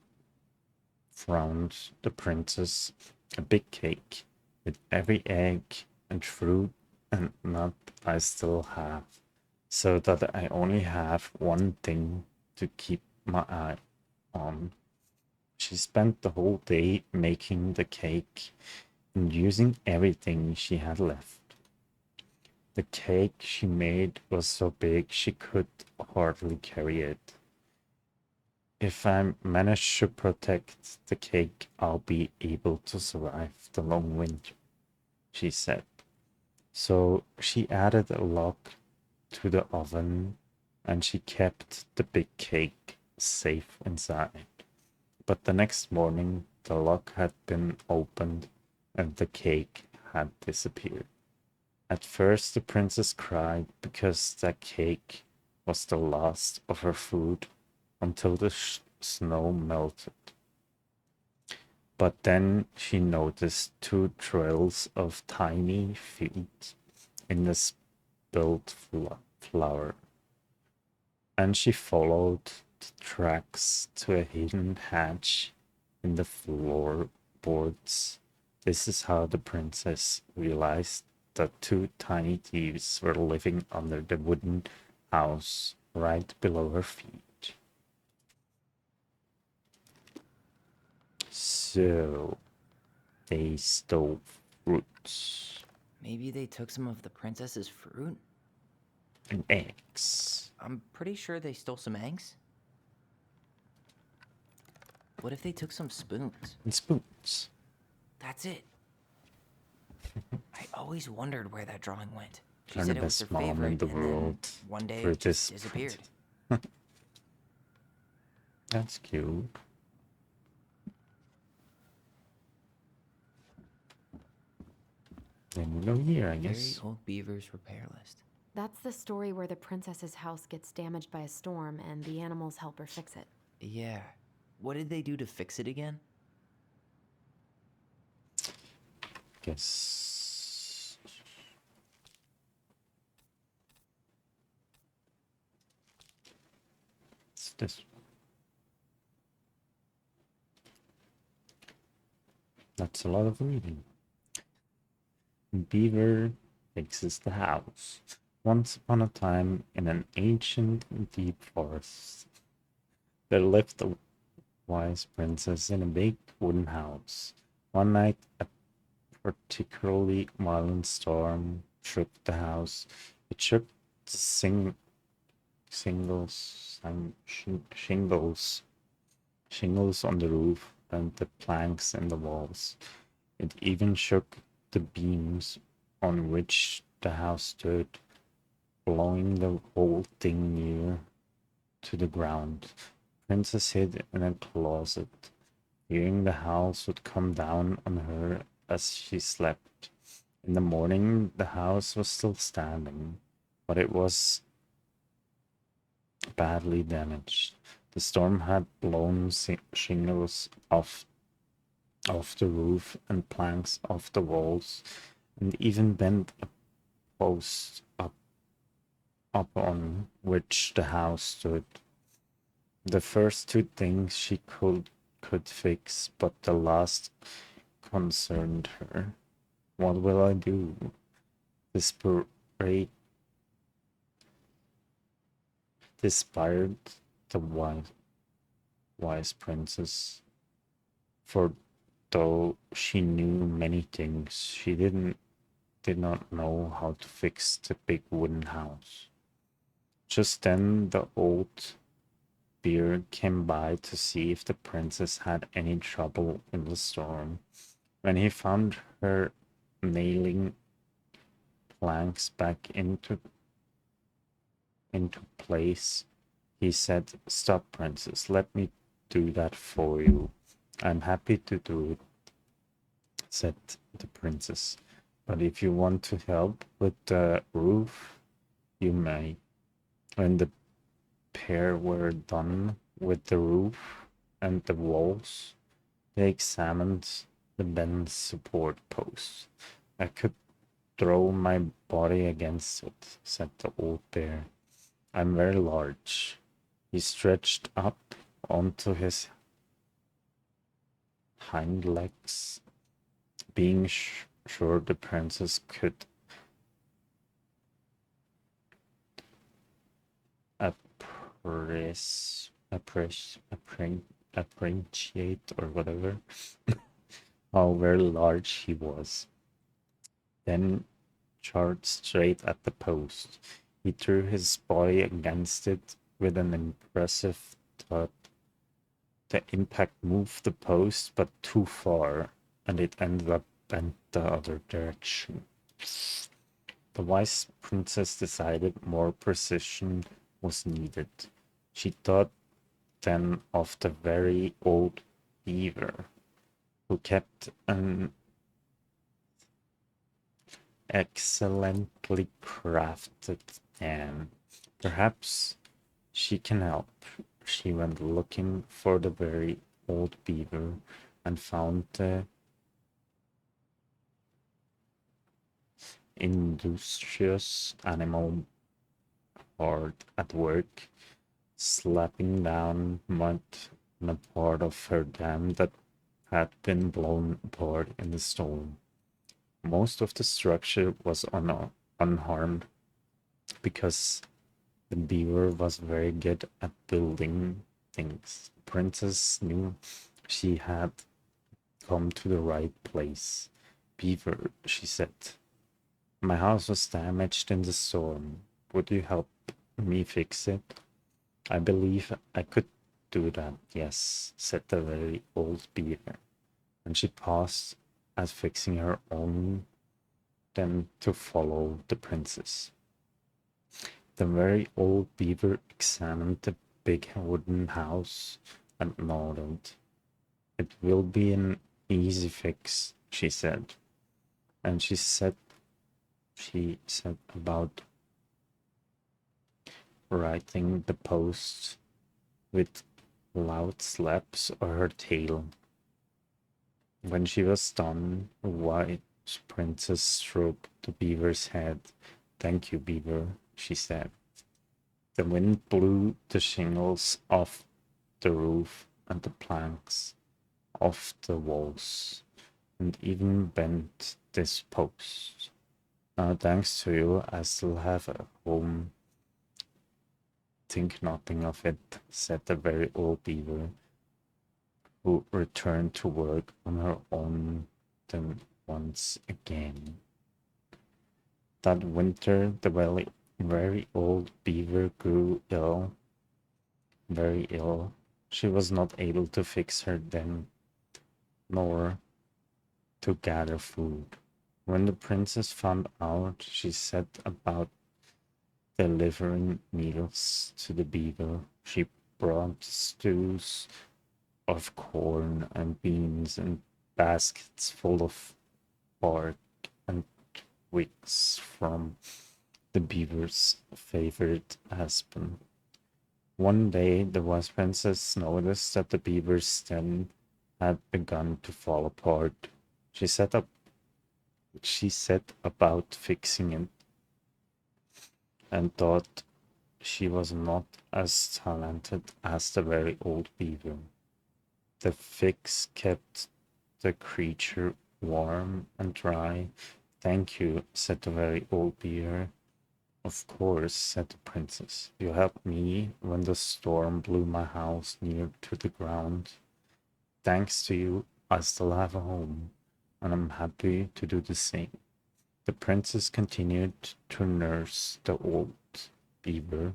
[SPEAKER 1] frowned the princess, a big cake with every egg and fruit and nut I still have, so that I only have one thing to keep my eye on. She spent the whole day making the cake and using everything she had left. The cake she made was so big she could hardly carry it. If I manage to protect the cake, I'll be able to survive the long winter, she said. So she added a lock to the oven and she kept the big cake safe inside. But the next morning, the lock had been opened and the cake had disappeared. At first, the princess cried because the cake was the last of her food until the snow melted. But then she noticed two trails of tiny feet in the spilled flour, and she followed the tracks to a hidden hatch in the floorboards. This is how the princess realized that two tiny thieves were living under the wooden house right below her feet. So, they stole fruits
[SPEAKER 2] Maybe they took some of the princess's fruit?
[SPEAKER 1] and eggs
[SPEAKER 2] I'm pretty sure they stole some eggs. What if they took some spoons?
[SPEAKER 1] and spoons.
[SPEAKER 2] That's it. I always wondered where that drawing went. She
[SPEAKER 1] You're the
[SPEAKER 2] said it was her
[SPEAKER 1] best mom in
[SPEAKER 2] favorite,
[SPEAKER 1] the
[SPEAKER 2] and then
[SPEAKER 1] world
[SPEAKER 2] one day
[SPEAKER 1] for
[SPEAKER 2] it just
[SPEAKER 1] this
[SPEAKER 2] disappeared.
[SPEAKER 1] princess. That's cute. Then we go here, I
[SPEAKER 2] Very
[SPEAKER 1] guess.
[SPEAKER 2] old beaver's repair list.
[SPEAKER 3] That's the story where the princess's house gets damaged by a storm and the animals help her fix it.
[SPEAKER 2] Yeah. What did they do to fix it again?
[SPEAKER 1] Guess. It's this. That's a lot of reading. Beaver fixes the house. Once upon a time, in an ancient and deep forest, there lived a wise princess in a big wooden house. One night, a particularly violent storm shook the house. It shook the shingles on the roof and the planks in the walls. It even shook the beams on which the house stood, blowing the whole thing near to the ground. Princess hid in a closet, fearing the house would come down on her as she slept. In the morning, the house was still standing, but it was badly damaged. The storm had blown shingles off the roof and planks off the walls, and even bent a post up on which the house stood. The first two things she could fix, but the last concerned her. What will I do? Desperate, despaired the wise princess. For though she knew many things, she did not know how to fix the big wooden house. Just then the old bear came by to see if the princess had any trouble in the storm. When he found her nailing planks back into place, he said, "Stop, princess, let me do that for you." "I'm happy to do it," said the princess. "But if you want to help with the roof, you may." When the pair were done with the roof and the walls, they examined the bent support post. "I could throw my body against it," said the old bear. "I'm very large." He stretched up onto his hind legs, being sure the princess could appreciate or whatever how very large he was. Then charged straight at the post. He threw his body against it with an impressive thud. The impact moved the post, but too far, and it ended up bent the other direction. The wise princess decided more precision was needed. She thought then of the very old beaver who kept an excellently crafted pan. Perhaps she can help. She went looking for the very old beaver and found the industrious animal hard at work, slapping down mud in a part of her dam that had been blown apart in the storm. Most of the structure was unharmed because the beaver was very good at building things. The princess knew she had come to the right place. Beaver, she said, my house was damaged in the storm. Would you help me fix it? I believe I could do that, yes, said the very old beaver. And she paused at fixing her own, then to follow the princess. The very old beaver examined the big wooden house and nodded. It will be an easy fix, she said. And she said about writing the post with loud slaps of her tail. When she was done, a white princess stroked the beaver's head. Thank you, beaver, she said. The wind blew the shingles off the roof and the planks off the walls, and even bent this post. Now, thanks to you, I still have a home. Think nothing of it, said the very old beaver, who returned to work on her own then once again. That winter, the very old beaver grew ill, very ill. She was not able to fix her den, nor to gather food. When the princess found out, she set about delivering meals to the beaver. She brought stews of corn and beans and baskets full of bark and twigs from the beaver's favorite aspen. One day, the wise princess noticed that the beaver's den had begun to fall apart. She set about fixing it and thought she was not as talented as the very old beaver. The fix kept the creature warm and dry. Thank you, said the very old beaver. Of course, said the princess. You helped me when the storm blew my house near to the ground. Thanks to you, I still have a home, and I'm happy to do the same. The princess continued to nurse the old beaver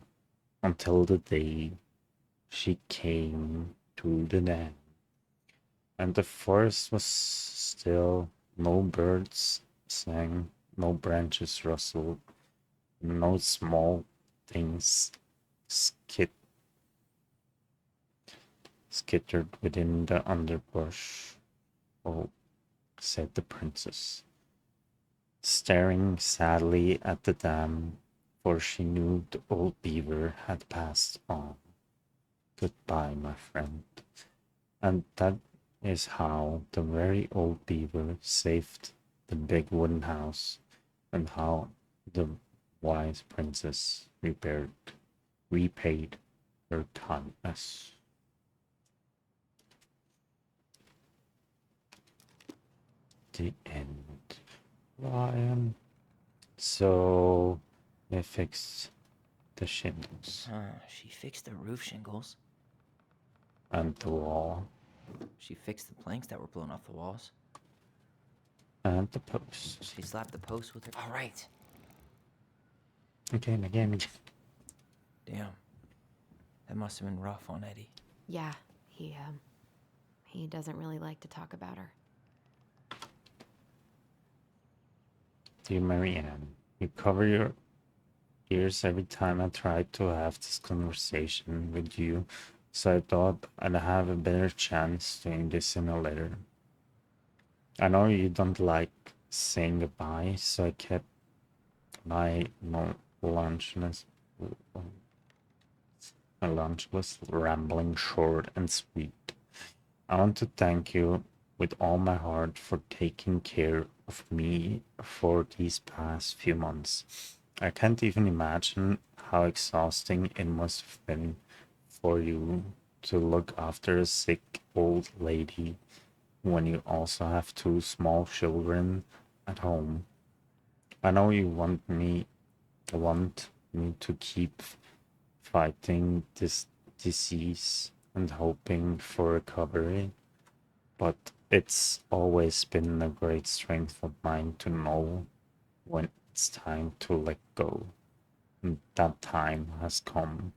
[SPEAKER 1] until the day she came to the dam. And the forest was still, no birds sang, no branches rustled, no small things skittered within the underbrush. Oh, said the princess, staring sadly at the dam, for she knew the old beaver had passed on. Goodbye, my friend. And that is how the very old beaver saved the big wooden house, and how the wise princess repaid her kindness. The end. Ryan. So they fixed the shingles
[SPEAKER 2] She fixed the roof shingles.
[SPEAKER 1] and the wall
[SPEAKER 2] She fixed the planks that were blown off the walls.
[SPEAKER 1] and the post.
[SPEAKER 2] She slapped the post with her. All right.
[SPEAKER 1] Again.
[SPEAKER 2] Damn. That must have been rough on Eddie.
[SPEAKER 3] Yeah, he doesn't really like to talk about her.
[SPEAKER 1] Dear Marianne, you cover your ears every time I try to have this conversation with you, so I thought I'd have a better chance doing this in a letter. I know you don't like saying goodbye, so I kept my lunchless rambling short and sweet. I want to thank you with all my heart for taking care of me for these past few months. I can't even imagine how exhausting it must have been for you to look after a sick old lady when you also have two small children at home. I know you want me to keep fighting this disease and hoping for recovery, but it's always been a great strength of mine to know when it's time to let go. And that time has come.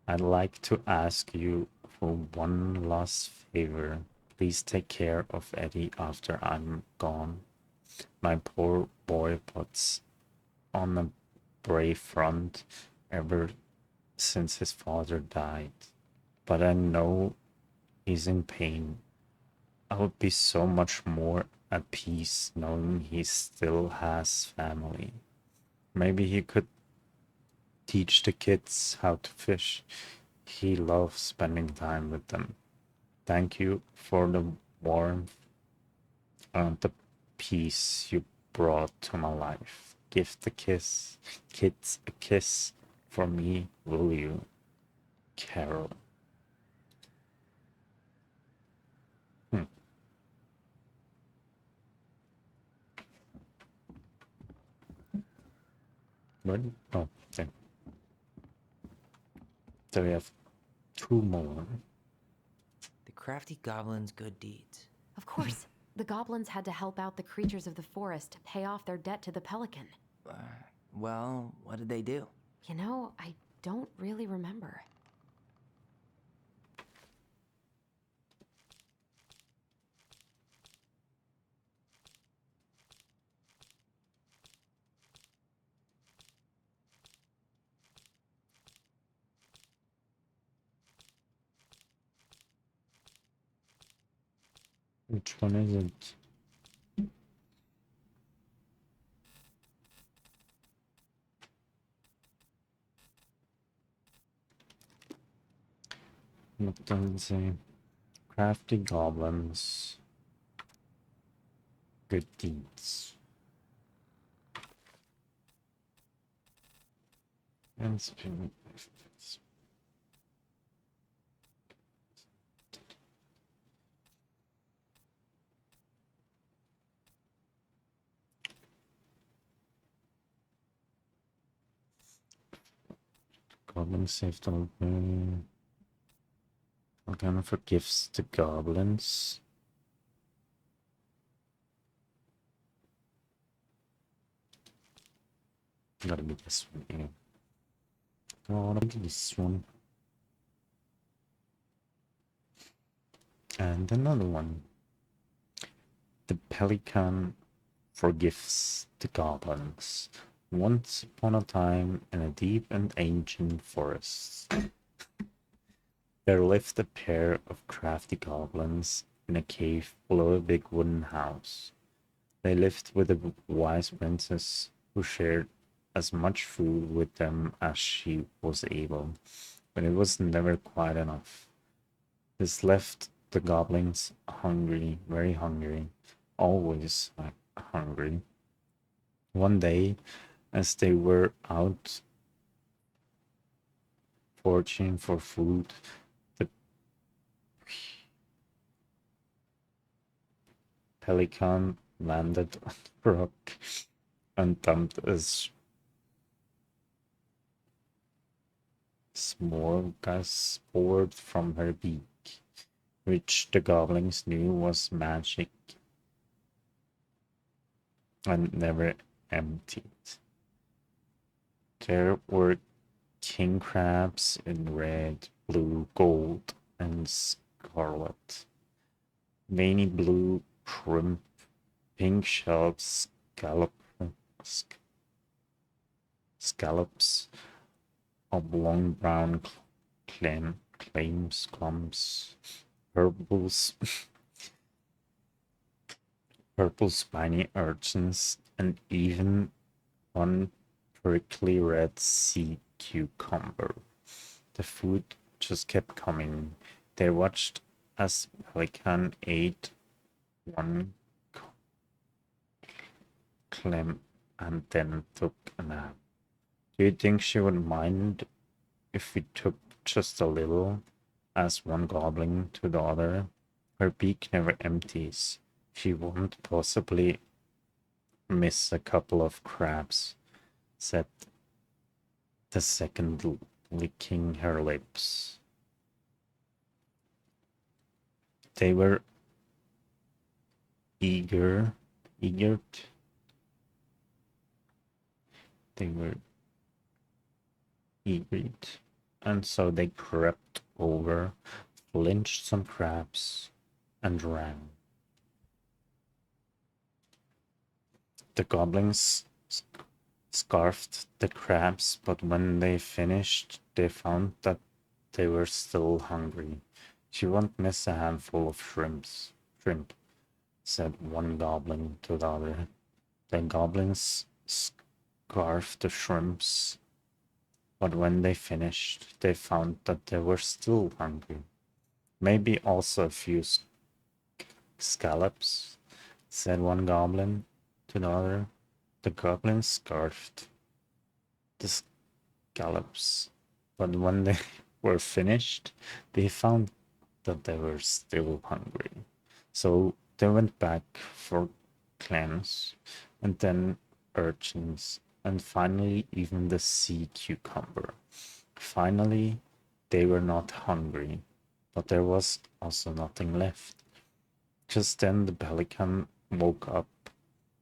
[SPEAKER 1] I'd like to ask you for one last favor. Please take care of Eddie after I'm gone. My poor boy puts on a brave front ever since his father died. But I know he's in pain. I would be so much more at peace knowing he still has family. Maybe he could teach the kids how to fish. He loves spending time with them. Thank you for the warmth and the peace you brought to my life. Give the kids a kiss for me, will you, Carol? Hmm. What? Oh, there. So we have two more.
[SPEAKER 2] The crafty goblin's good deeds.
[SPEAKER 3] Of course, the goblins had to help out the creatures of the forest to pay off their debt to the pelican.
[SPEAKER 2] Uh, well, what did they do?
[SPEAKER 3] You know, I don't really remember.
[SPEAKER 1] Which one is it? What does it say? Crafty goblins. Good deeds. And spirit benefits. Goblins saved the Organa forgives the goblins. Gotta be this one, yeah. Gotta be this one. And another one. The pelican forgives the goblins. Once upon a time, in a deep and ancient forest, there lived a pair of crafty goblins in a cave below a big wooden house. They lived with a wise princess who shared as much food with them as she was able, but it was never quite enough. This left the goblins hungry, very hungry, always hungry. One day, as they were out foraging for food, the pelican landed on the rock and dumped a smorgasbord from her beak, which the goblins knew was magic and never emptied. There were king crabs in red, blue, gold, and scarlet, veiny blue shrimp, pink shells, scallops, oblong brown clumps, purples, purple spiny urchins, and even one prickly red sea cucumber. The food just kept coming. They watched as Pelican ate one clam and then took a nap. Do you think she would mind if we took just a little? Asked one goblin to the other. Her beak never empties. She won't possibly miss a couple of crabs, said the second, licking her lips. They were eager, eager. They were eager, and so they crept over, flinched some crabs, and ran. The goblins scarfed the crabs, but when they finished, they found that they were still hungry. She won't miss a handful of shrimp, said one goblin to the other. The goblins scarfed the shrimps, but when they finished, they found that they were still hungry. Maybe also a few scallops, said one goblin to the other. The goblins scarfed the scallops, but when they were finished, they found that they were still hungry. So they went back for clams, and then urchins, and finally even the sea cucumber. Finally, they were not hungry, but there was also nothing left. Just then the pelican woke up.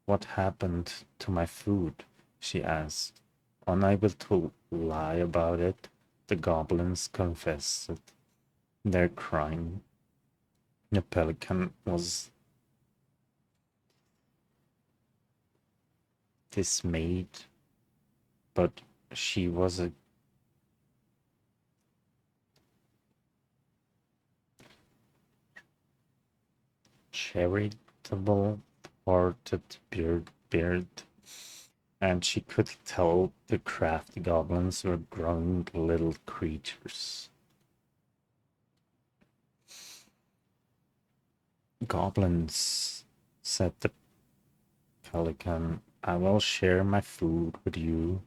[SPEAKER 1] What happened to my food? She asked. Unable to lie about it, the goblins confessed their crime. The pelican was dismayed, but she was a charitable hearted bird, and she could tell the crafty goblins were growing little creatures. Goblins, said the pelican, I will share my food with you,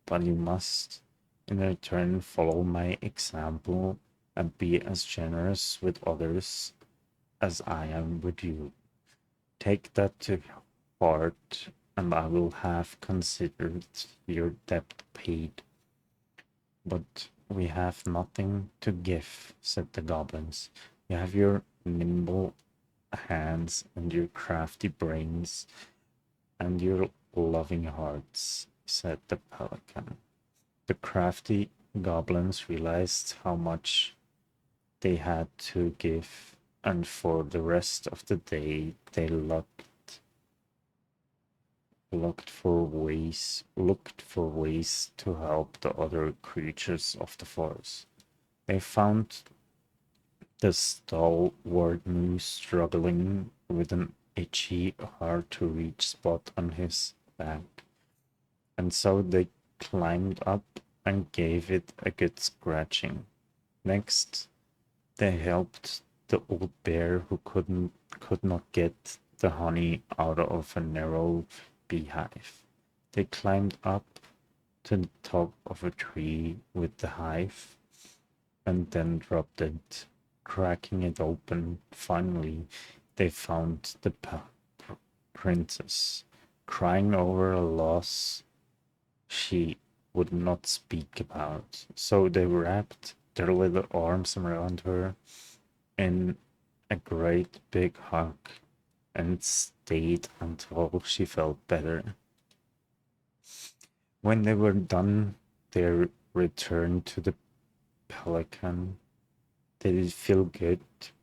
[SPEAKER 1] but you must, in return, follow my example and be as generous with others as I am with you. Take that to heart, and I will have considered your debt paid. But we have nothing to give, said the goblins. You have your nimble hands and your crafty brains and your loving hearts, said the pelican. The crafty goblins realized how much they had to give, and for the rest of the day they looked for ways to help the other creatures of the forest. They found the stalwart moose struggling with an itchy, hard to reach spot on his back, and so they climbed up and gave it a good scratching. Next, they helped the old bear who could not get the honey out of a narrow beehive. They climbed up to the top of a tree with the hive and then dropped it, cracking it open. Finally, they found the princess, crying over a loss she would not speak about. So they wrapped their little arms around her in a great big hug and stayed until she felt better. When they were done, they returned to the pelican. Did it feel good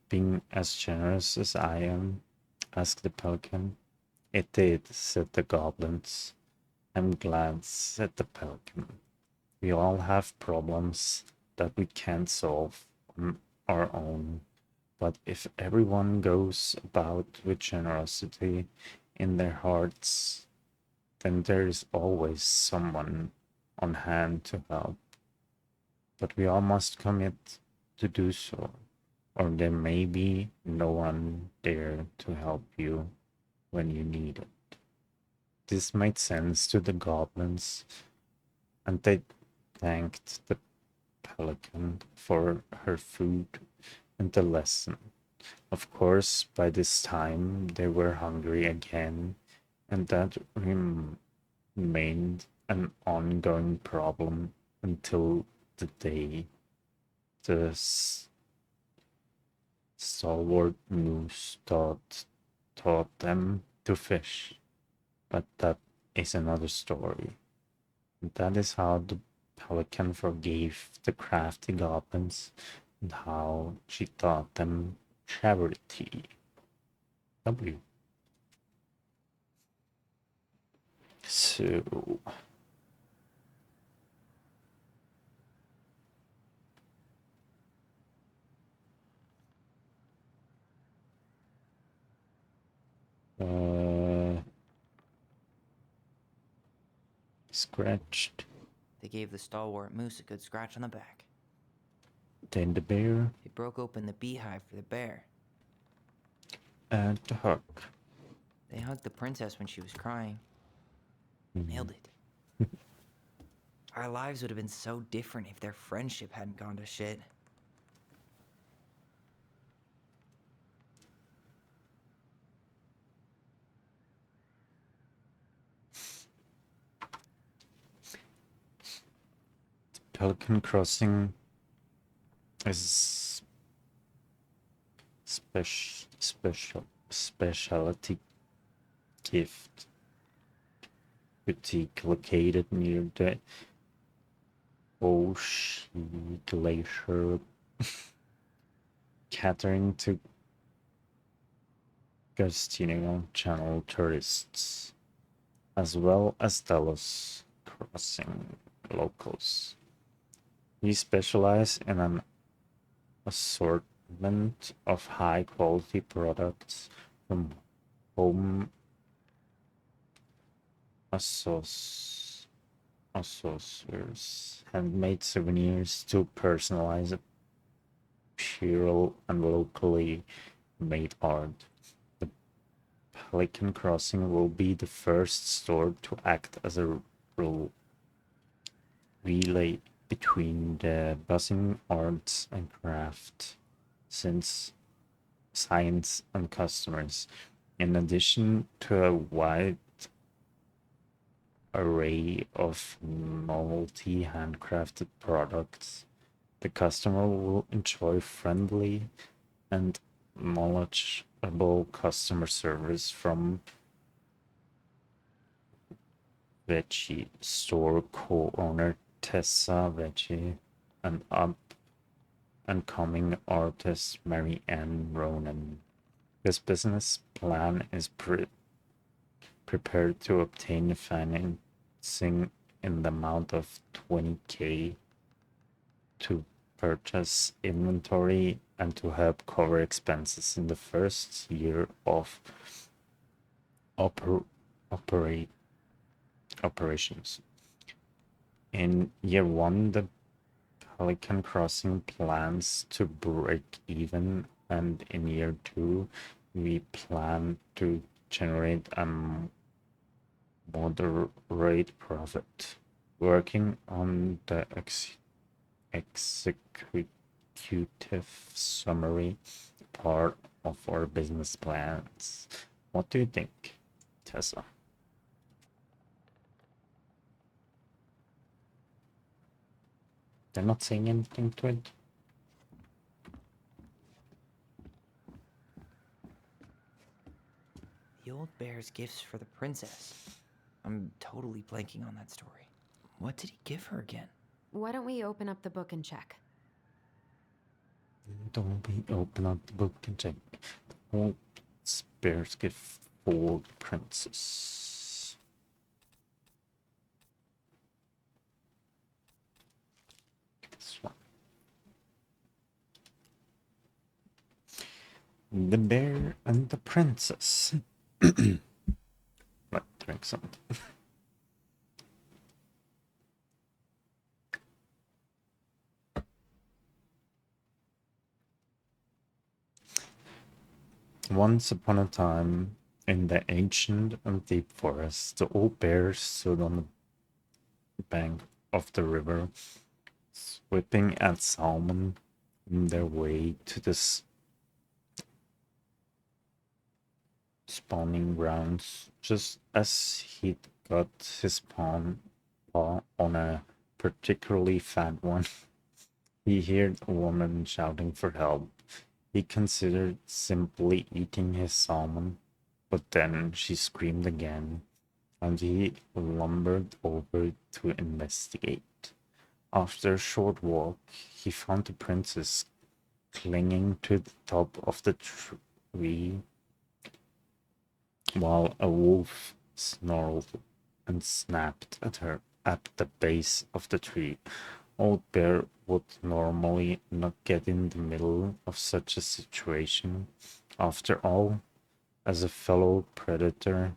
[SPEAKER 1] being as generous as I am? Asked the pelican. It did, said the goblins. I'm glad, said the pelican. We all have problems that we can't solve on our own. But if everyone goes about with generosity in their hearts, then there is always someone on hand to help. But we all must commit to do so, or there may be no one there to help you when you need it. This made sense to the goblins, and they thanked the pelican for her food and the lesson. Of course, by this time they were hungry again, and that remained an ongoing problem until the day the stalwart moose taught them to fish. But that is another story. And that is how the pelican forgave the crafty goblins and how she taught them charity. W. So, scratched.
[SPEAKER 2] They gave the stalwart moose a good scratch on the back.
[SPEAKER 1] Then the bear
[SPEAKER 2] They broke open the beehive for the bear.
[SPEAKER 1] and the hawk.
[SPEAKER 2] They hugged the princess when she was crying. Nailed it. Our lives would have been so different if their friendship hadn't gone to shit.
[SPEAKER 1] Pelican Crossing is specialty gift boutique located near the Oshi Glacier, catering to Gustino Channel tourists, as well as Delos Crossing locals. We specialize in an assortment of high-quality products from home accessories, handmade souvenirs to personalized apparel and locally made art. The Pelican Crossing will be the first store to act as a relay between the buzzing arts and craft since science and customers. In addition to a wide array of novelty handcrafted products, the customer will enjoy friendly and knowledgeable customer service from Veggie store co-owner Tessa Veggie and up-and-coming artist Mary Ann Ronan. This business plan is prepared to obtain financing in the amount of $20,000 to purchase inventory and to help cover expenses in the first year of operations. In year one, the Pelican Crossing plans to break even, and in year two, we plan to generate a moderate profit. Working on the executive summary part of our business plans. What do you think, Tessa? They're not saying anything to it.
[SPEAKER 2] The old bear's gifts for the princess. I'm totally blanking on that story. What did he give her again?
[SPEAKER 3] Why don't we open up the book and check?
[SPEAKER 1] Don't we open up the book and check? Old bear's gift for the princess. This one. The Bear and the Princess. Let's drink something. Once upon a time, in the ancient and deep forest, the old bear stood on the bank of the river, sweeping at salmon in their way to the spawning grounds just as he'd got his paw on a particularly fat one. He heard a woman shouting for help. He considered simply eating his salmon, but then she screamed again, and he lumbered over to investigate. After a short walk, he found the princess clinging to the top of the tree while a wolf snarled and snapped at her at the base of the tree. Old Bear would normally not get in the middle of such a situation. After all, as a fellow predator,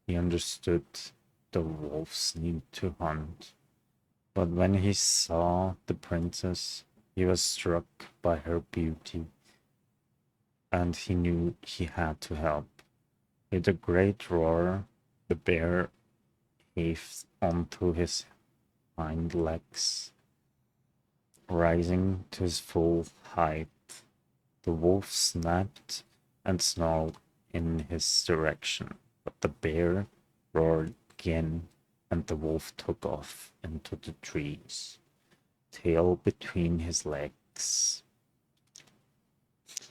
[SPEAKER 1] he understood the wolf's need to hunt. But when he saw the princess, he was struck by her beauty, and he knew he had to help. With a great roar, the bear heaved onto his hind legs, rising to his full height. The wolf snapped and snarled in his direction, but the bear roared again, and the wolf took off into the trees, tail between his legs.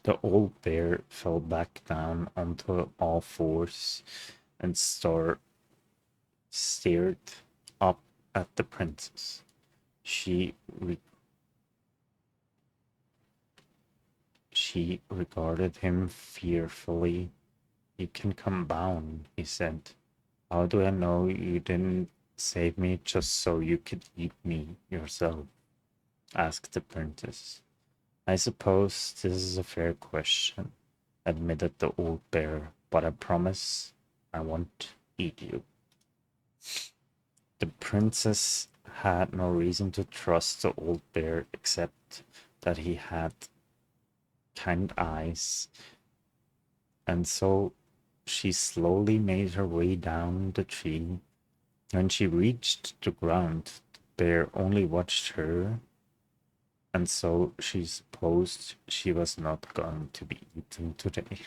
[SPEAKER 1] The old bear fell back down onto all fours and stared up at the princess. She regarded him fearfully. "You can come down," he said. "How do I know you didn't save me just so you could eat me yourself?" asked the princess. "I suppose this is a fair question," admitted the old bear, "but I promise I won't eat you." The princess had no reason to trust the old bear except that he had kind eyes, and so she slowly made her way down the tree. When she reached the ground, the bear only watched her, and so she supposed she was not going to be eaten today.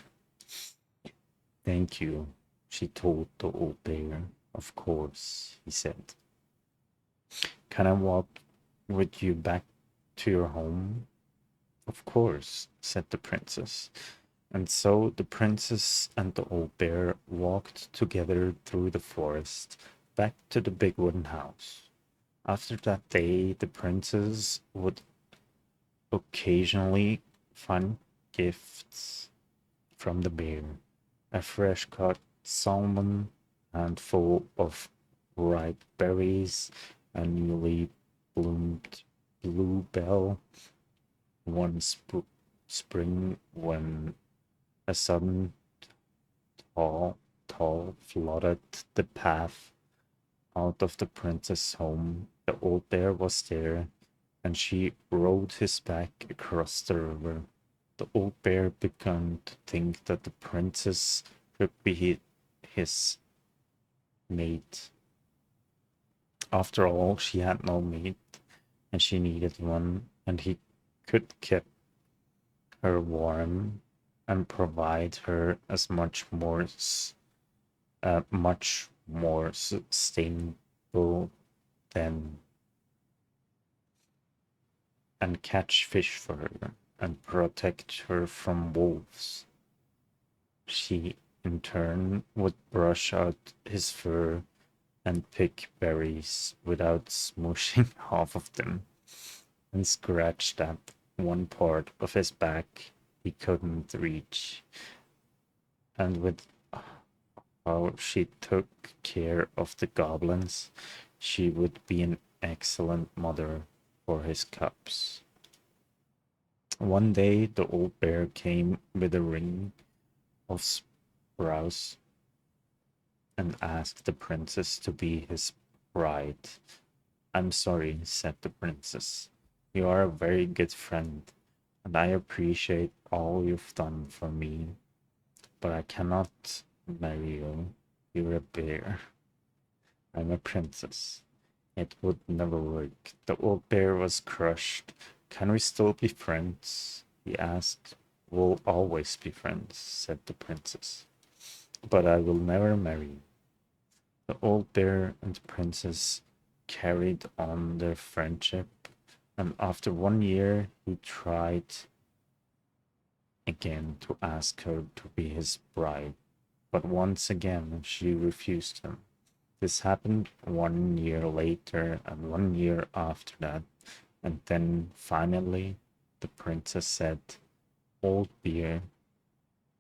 [SPEAKER 1] "Thank you," she told the old bear. "Of course," he said. "Can I walk with you back to your home?" "Of course," said the princess. And so the princess and the old bear walked together through the forest back to the big wooden house. After that day, the princess would occasionally find gifts from the bear: a fresh cut salmon, handful of ripe berries, a newly bloomed bluebell, one spring when a sudden tall flooded the path out of the princess' home. The old bear was there, and she rode his back across the river. The old bear began to think that the princess could be his mate. After all, she had no mate, and she needed one, and he could keep her warm and provide her as much more sustainable than and catch fish for her and protect her from wolves. She, in turn, would brush out his fur and pick berries without smooshing half of them, and scratch that one part of his back he couldn't reach. And with how she took care of the goblins, she would be an excellent mother for his cubs. One day, the old bear came with a ring of sprouse and asked the princess to be his bride. "I'm sorry," said the princess. "You are a very good friend, and I appreciate all you've done for me, but I cannot marry you. You're a bear. I'm a princess. It would never work." The old bear was crushed. "Can we still be friends?" he asked. "We'll always be friends," said the princess. but I will never marry you. The old bear and the princess carried on their friendship, and after 1 year, he tried again to ask her to be his bride, but once again she refused him. This happened 1 year later and 1 year after that, and then finally the princess said, Old bear,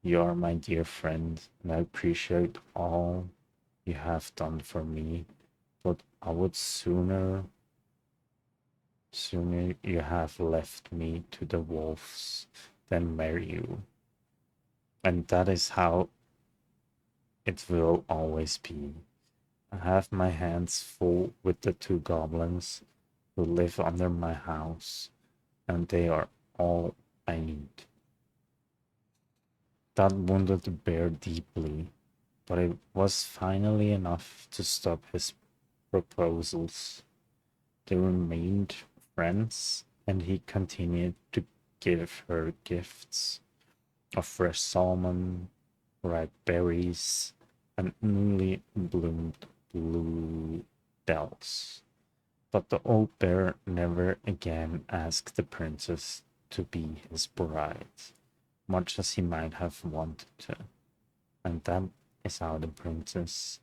[SPEAKER 1] you are my dear friend, and I appreciate all you have done for me, but I would sooner you have left me to the wolves than marry you. And that is how it will always be. I have my hands full with the two goblins who live under my house, and they are all I need. That wounded the bear deeply, but it was finally enough to stop his proposals. They remained friends, and he continued to give her gifts of fresh salmon, ripe berries, and newly bloomed bluebells. But the old bear never again asked the princess to be his bride, much as he might have wanted to. And that is how the princess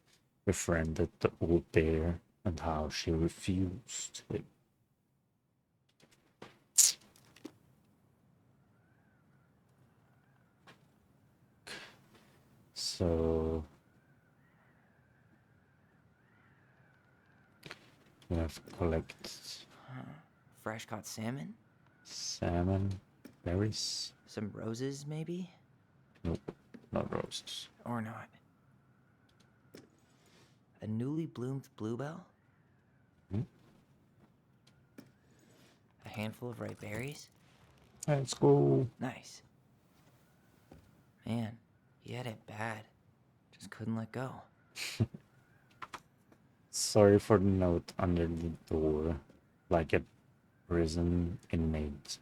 [SPEAKER 1] befriended the old bear and how she refused him. So we have collected
[SPEAKER 2] Huh. Fresh caught salmon?
[SPEAKER 1] salmon, berries.
[SPEAKER 2] Some roses, maybe?
[SPEAKER 1] Nope, not roses.
[SPEAKER 2] Or not. A newly bloomed bluebell?
[SPEAKER 1] Hmm?
[SPEAKER 2] A handful of ripe berries?
[SPEAKER 1] Let's go.
[SPEAKER 2] Nice. Man, he had it bad. Just couldn't let go.
[SPEAKER 1] Sorry for the note under the door, like a prison inmate.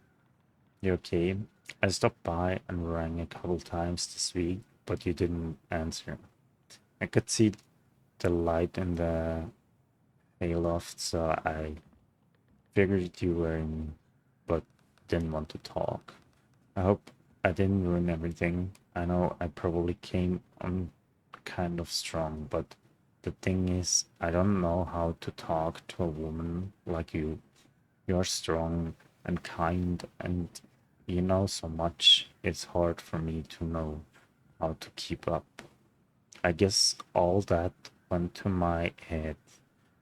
[SPEAKER 1] You okay? I stopped by and rang a couple times this week, but you didn't answer. I could see the light in the hayloft, so I figured you were in, but didn't want to talk. I hope I didn't ruin everything. I know I probably came on kind of strong, but the thing is, I don't know how to talk to a woman like you. You're strong and kind, and you know so much. It's hard for me to know how to keep up. I guess all that went to my head,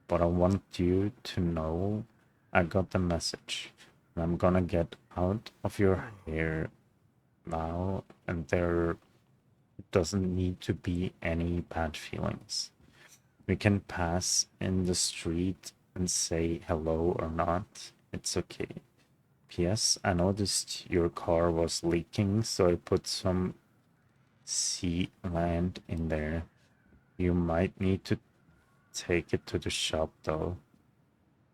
[SPEAKER 1] but I want you to know I got the message. And I'm gonna get out of your hair now, and there doesn't need to be any bad feelings. We can pass in the street and say hello or not. It's okay. P.S. I noticed your car was leaking, so I put some sealant in there. You might need to take it to the shop though.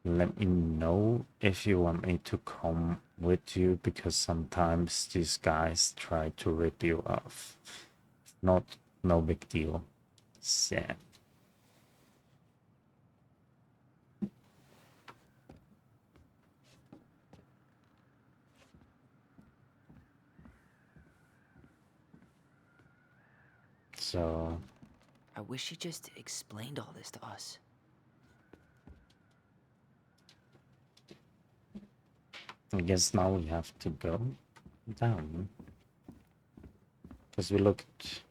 [SPEAKER 1] Let me know if you want me to come with you because sometimes these guys try to rip you off. If not, no big deal. Sam. So
[SPEAKER 2] I wish he just explained all this to us.
[SPEAKER 1] I guess now we have to go down. Because we looked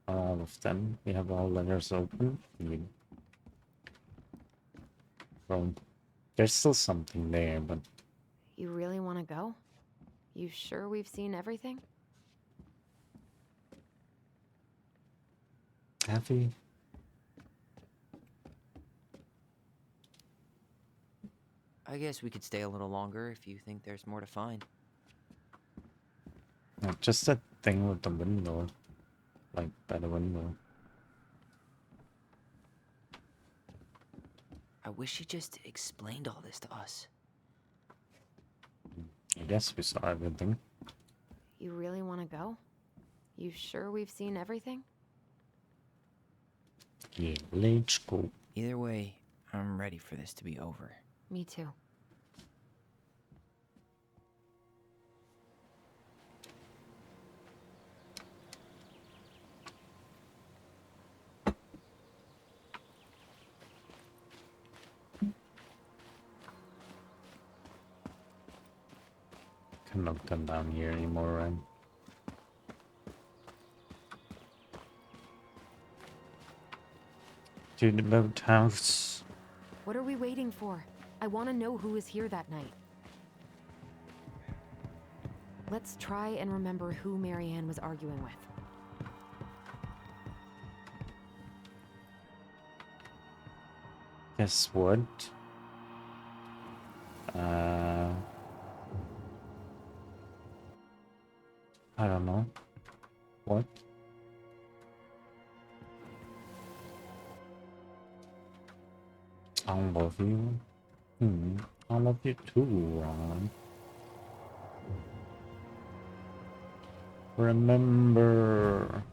[SPEAKER 1] all of them. We have all letters open. Well, there's still something there, but
[SPEAKER 3] You really want to go? You sure we've seen everything?
[SPEAKER 1] have we?
[SPEAKER 2] I guess we could stay a little longer if you think there's more to find.
[SPEAKER 1] No, just that thing with the window. Like by the window.
[SPEAKER 2] I wish he just explained all this to us.
[SPEAKER 1] I guess we saw everything.
[SPEAKER 3] You really want to go? You sure we've seen everything?
[SPEAKER 1] Yeah, let's go.
[SPEAKER 2] Either way, I'm ready for this to be over.
[SPEAKER 3] Me too.
[SPEAKER 1] Cannot come down here anymore, right? To the boathouse.
[SPEAKER 3] What are we waiting for? I want to know who was here that night. Let's try and remember who Marianne was arguing with.
[SPEAKER 1] Guess what? I don't know. What? I love you. I love you too, Ron. Remember.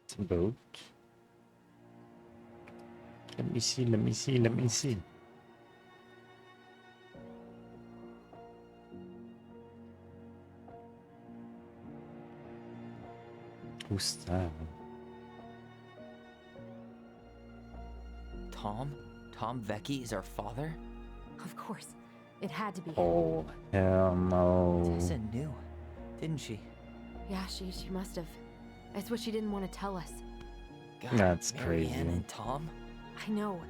[SPEAKER 1] It's a boat. Let me see, let me see, let me see. Who's that?
[SPEAKER 2] Tom? Tom Vecchi is our father?
[SPEAKER 3] Of course. It had to be him.
[SPEAKER 1] Oh, hell no.
[SPEAKER 2] Tessa knew, didn't she?
[SPEAKER 3] Yeah, she must have. It's what she didn't want to tell us.
[SPEAKER 2] God,
[SPEAKER 1] That's
[SPEAKER 2] Marianne
[SPEAKER 1] crazy.
[SPEAKER 2] and Tom?
[SPEAKER 3] I know.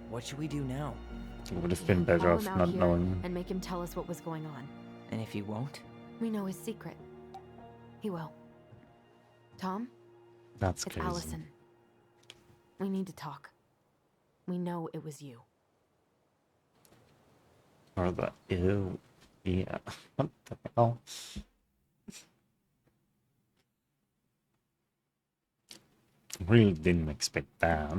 [SPEAKER 2] What should we do now?
[SPEAKER 1] It would have been
[SPEAKER 3] Call
[SPEAKER 1] better off
[SPEAKER 3] him out
[SPEAKER 1] not
[SPEAKER 3] here
[SPEAKER 1] knowing.
[SPEAKER 3] and make him tell us what was going on.
[SPEAKER 2] And if he won't?
[SPEAKER 3] We know his secret. He will. Tom,
[SPEAKER 1] That's
[SPEAKER 3] it's
[SPEAKER 1] crazy.
[SPEAKER 3] Allison. We need to talk. We know it was you.
[SPEAKER 1] Or the ew. Yeah. What the hell? Really didn't expect that.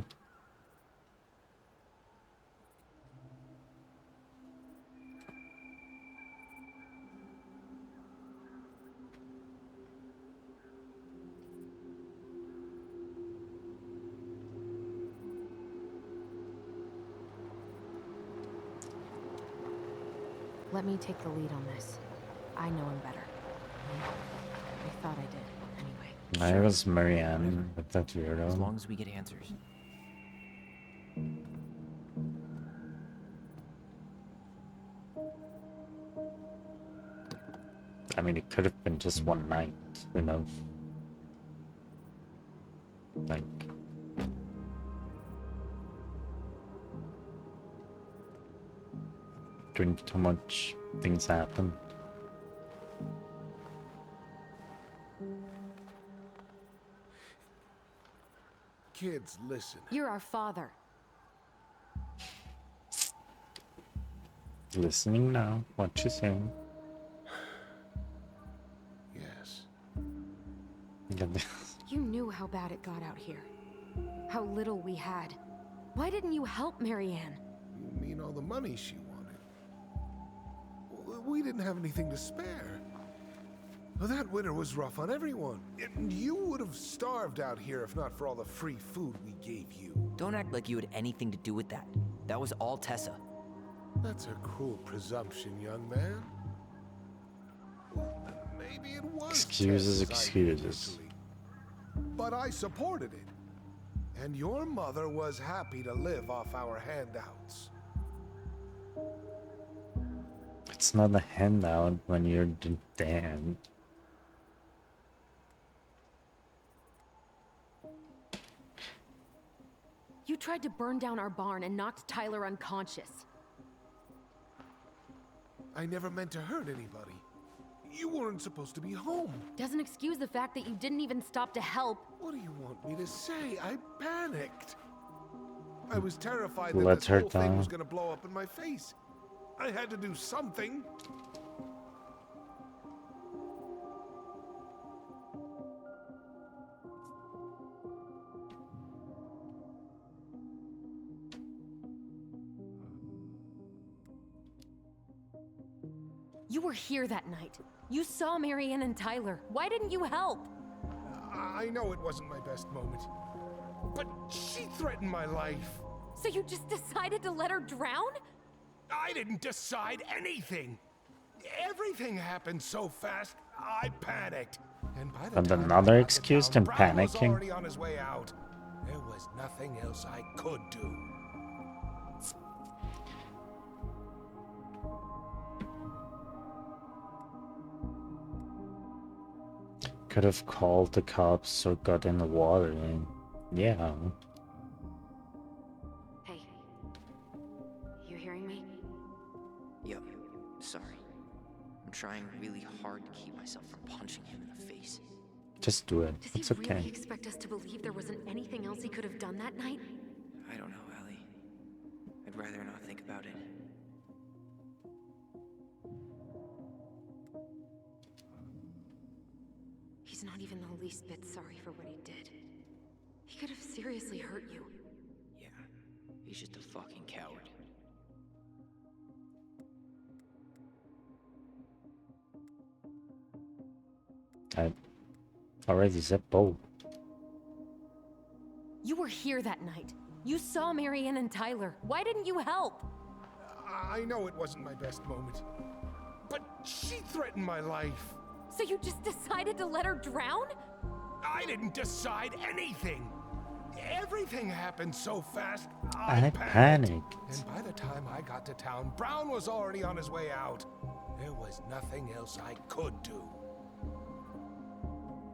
[SPEAKER 3] Let me take the lead on this. I know him better. I thought I did, anyway.
[SPEAKER 1] I was Marianne with that
[SPEAKER 2] As
[SPEAKER 1] weirdo.
[SPEAKER 2] long as we get answers.
[SPEAKER 1] I mean, it could have been just one night, you know? Like... Drink too much, things happen.
[SPEAKER 4] Kids, listen.
[SPEAKER 3] You're our father.
[SPEAKER 1] Listening now, what you saying?
[SPEAKER 4] Yes.
[SPEAKER 3] You knew how bad it got out here. How little we had. Why didn't you help Marianne?
[SPEAKER 4] You mean all the money she wanted? We didn't have anything to spare. Well, that winter was rough on everyone. You would have starved out here if not for all the free food we gave you.
[SPEAKER 2] Don't act like you had anything to do with that. That was all Tessa.
[SPEAKER 4] That's a cruel presumption, young man. Maybe it was
[SPEAKER 1] Excuses,
[SPEAKER 4] Tessa's idea
[SPEAKER 1] excuses.
[SPEAKER 4] initially, but I supported it. And your mother was happy to live off our handouts.
[SPEAKER 1] It's not a handout when you're the dad.
[SPEAKER 3] You tried to burn down our barn and knocked Tyler unconscious.
[SPEAKER 4] I never meant to hurt anybody. You weren't supposed to be home.
[SPEAKER 3] Doesn't excuse the fact that you didn't even stop to help.
[SPEAKER 4] What do you want me to say? I panicked. I was terrified that
[SPEAKER 1] Let
[SPEAKER 4] this
[SPEAKER 1] her
[SPEAKER 4] whole thing was
[SPEAKER 1] down.
[SPEAKER 4] gonna blow up in my face. I had to do something.
[SPEAKER 3] You were here that night. You saw Marianne and Tyler. Why didn't you help?
[SPEAKER 4] I know it wasn't my best moment, but she threatened my life.
[SPEAKER 3] So you just decided to let her drown?
[SPEAKER 4] I didn't decide anything. Everything happened so fast, I panicked. And by the
[SPEAKER 1] And
[SPEAKER 4] time I
[SPEAKER 1] another
[SPEAKER 4] got to
[SPEAKER 1] excuse
[SPEAKER 4] town,
[SPEAKER 1] than
[SPEAKER 4] Brown was
[SPEAKER 1] panicking.
[SPEAKER 4] already on his way out. There was nothing else I could do.
[SPEAKER 1] Could have called the cops or got in the water and yeah.
[SPEAKER 3] Hey. You hearing me?
[SPEAKER 2] Yep, sorry. I'm trying really hard to keep myself from punching him in the face.
[SPEAKER 1] Just do it.
[SPEAKER 3] Does
[SPEAKER 1] It's
[SPEAKER 3] he
[SPEAKER 1] okay.
[SPEAKER 3] really expect us to believe there wasn't anything else he could have done that night?
[SPEAKER 2] I don't know, Ellie. I'd rather not think about it.
[SPEAKER 3] He's not even the least bit sorry for what he did. He could have seriously hurt you.
[SPEAKER 2] Yeah, he's just a fucking coward.
[SPEAKER 1] I already said both.
[SPEAKER 3] You were here that night. You saw Marianne and Tyler. Why didn't you help?
[SPEAKER 4] I know it wasn't my best moment, but she threatened my life.
[SPEAKER 3] So you just decided to let her drown?
[SPEAKER 4] I didn't decide anything. Everything happened so fast,
[SPEAKER 1] I panicked.
[SPEAKER 4] And by the time I got to town, Brown was already on his way out. There was nothing else I could do.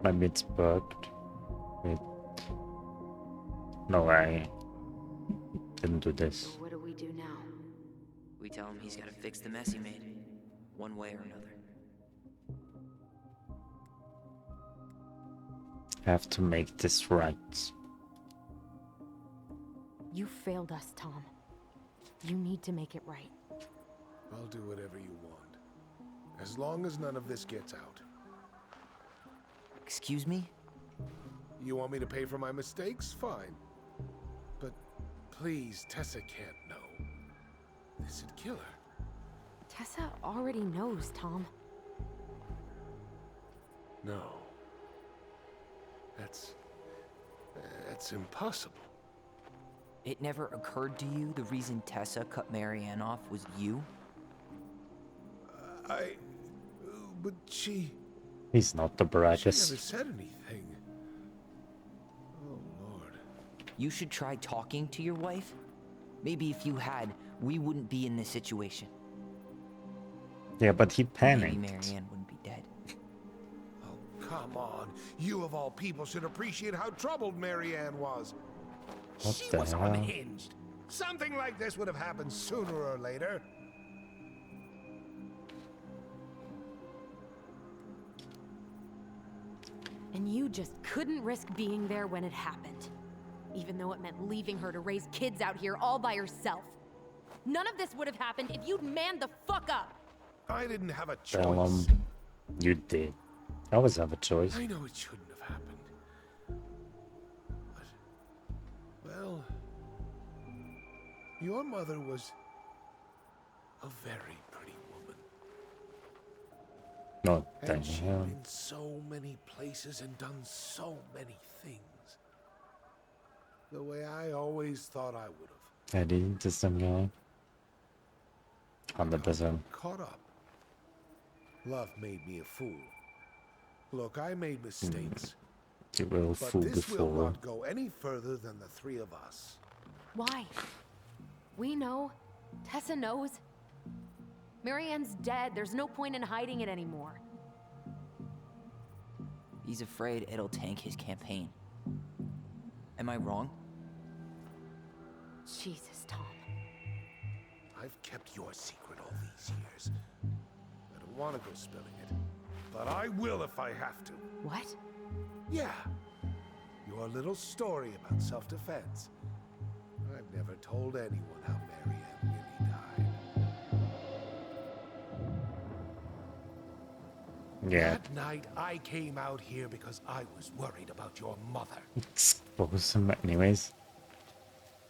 [SPEAKER 1] Maybe it's bugged. Wait. No, I didn't do this.
[SPEAKER 3] What do we do now?
[SPEAKER 2] We tell him he's gotta fix the mess he made, one way or another.
[SPEAKER 1] Have to make this right.
[SPEAKER 3] You failed us, Tom. You need to make it right.
[SPEAKER 4] I'll do whatever you want, as long as none of this gets out.
[SPEAKER 2] Excuse me?
[SPEAKER 4] You want me to pay for my mistakes? Fine. But please, Tessa can't know. This'd kill her.
[SPEAKER 3] Tessa already knows, Tom.
[SPEAKER 4] No. That's impossible.
[SPEAKER 2] It never occurred to you the reason Tessa cut Marianne off was you?
[SPEAKER 4] But she
[SPEAKER 1] He's not the
[SPEAKER 4] never
[SPEAKER 1] brightest.
[SPEAKER 4] said anything. Oh, Lord.
[SPEAKER 2] You should try talking to your wife. Maybe if you had, we wouldn't be in this situation.
[SPEAKER 1] Yeah, but he
[SPEAKER 2] Maybe
[SPEAKER 1] panicked.
[SPEAKER 2] Marianne wouldn't be dead.
[SPEAKER 4] Oh, come on. You of all people should appreciate how troubled Marianne was.
[SPEAKER 1] What
[SPEAKER 4] She
[SPEAKER 1] the
[SPEAKER 4] was
[SPEAKER 1] hell?
[SPEAKER 4] unhinged. Something like this would have happened sooner or later.
[SPEAKER 3] And you just couldn't risk being there when it happened. Even though it meant leaving her to raise kids out here all by herself. None of this would have happened if you'd manned the fuck up.
[SPEAKER 4] I didn't have a
[SPEAKER 1] Tell
[SPEAKER 4] choice.
[SPEAKER 1] him you did. I always have a choice.
[SPEAKER 4] I know it shouldn't have happened. But, well, your mother was a very pretty woman.
[SPEAKER 1] No, the
[SPEAKER 4] And she'd
[SPEAKER 1] hell.
[SPEAKER 4] been so many places and done so many things. The way I always thought I would have.
[SPEAKER 1] Eddie, this some guy. 100%.
[SPEAKER 4] Caught up. Love made me a fool. Look, I made mistakes.
[SPEAKER 1] You will
[SPEAKER 4] But
[SPEAKER 1] fool
[SPEAKER 4] this will
[SPEAKER 1] before.
[SPEAKER 4] not go any further than the three of us.
[SPEAKER 3] Why? We know. Tessa knows. Marianne's dead. There's no point in hiding it anymore.
[SPEAKER 2] He's afraid it'll tank his campaign. Am I wrong?
[SPEAKER 3] Jesus, Tom.
[SPEAKER 4] I've kept your secret all these years. I don't want to go spilling it. But I will if I have to.
[SPEAKER 3] What?
[SPEAKER 4] Yeah. Your little story about self-defense. I've never told anyone how Marianne really died.
[SPEAKER 1] Yeah,
[SPEAKER 4] That night, I came out here because I was worried about your mother.
[SPEAKER 1] expose him anyways.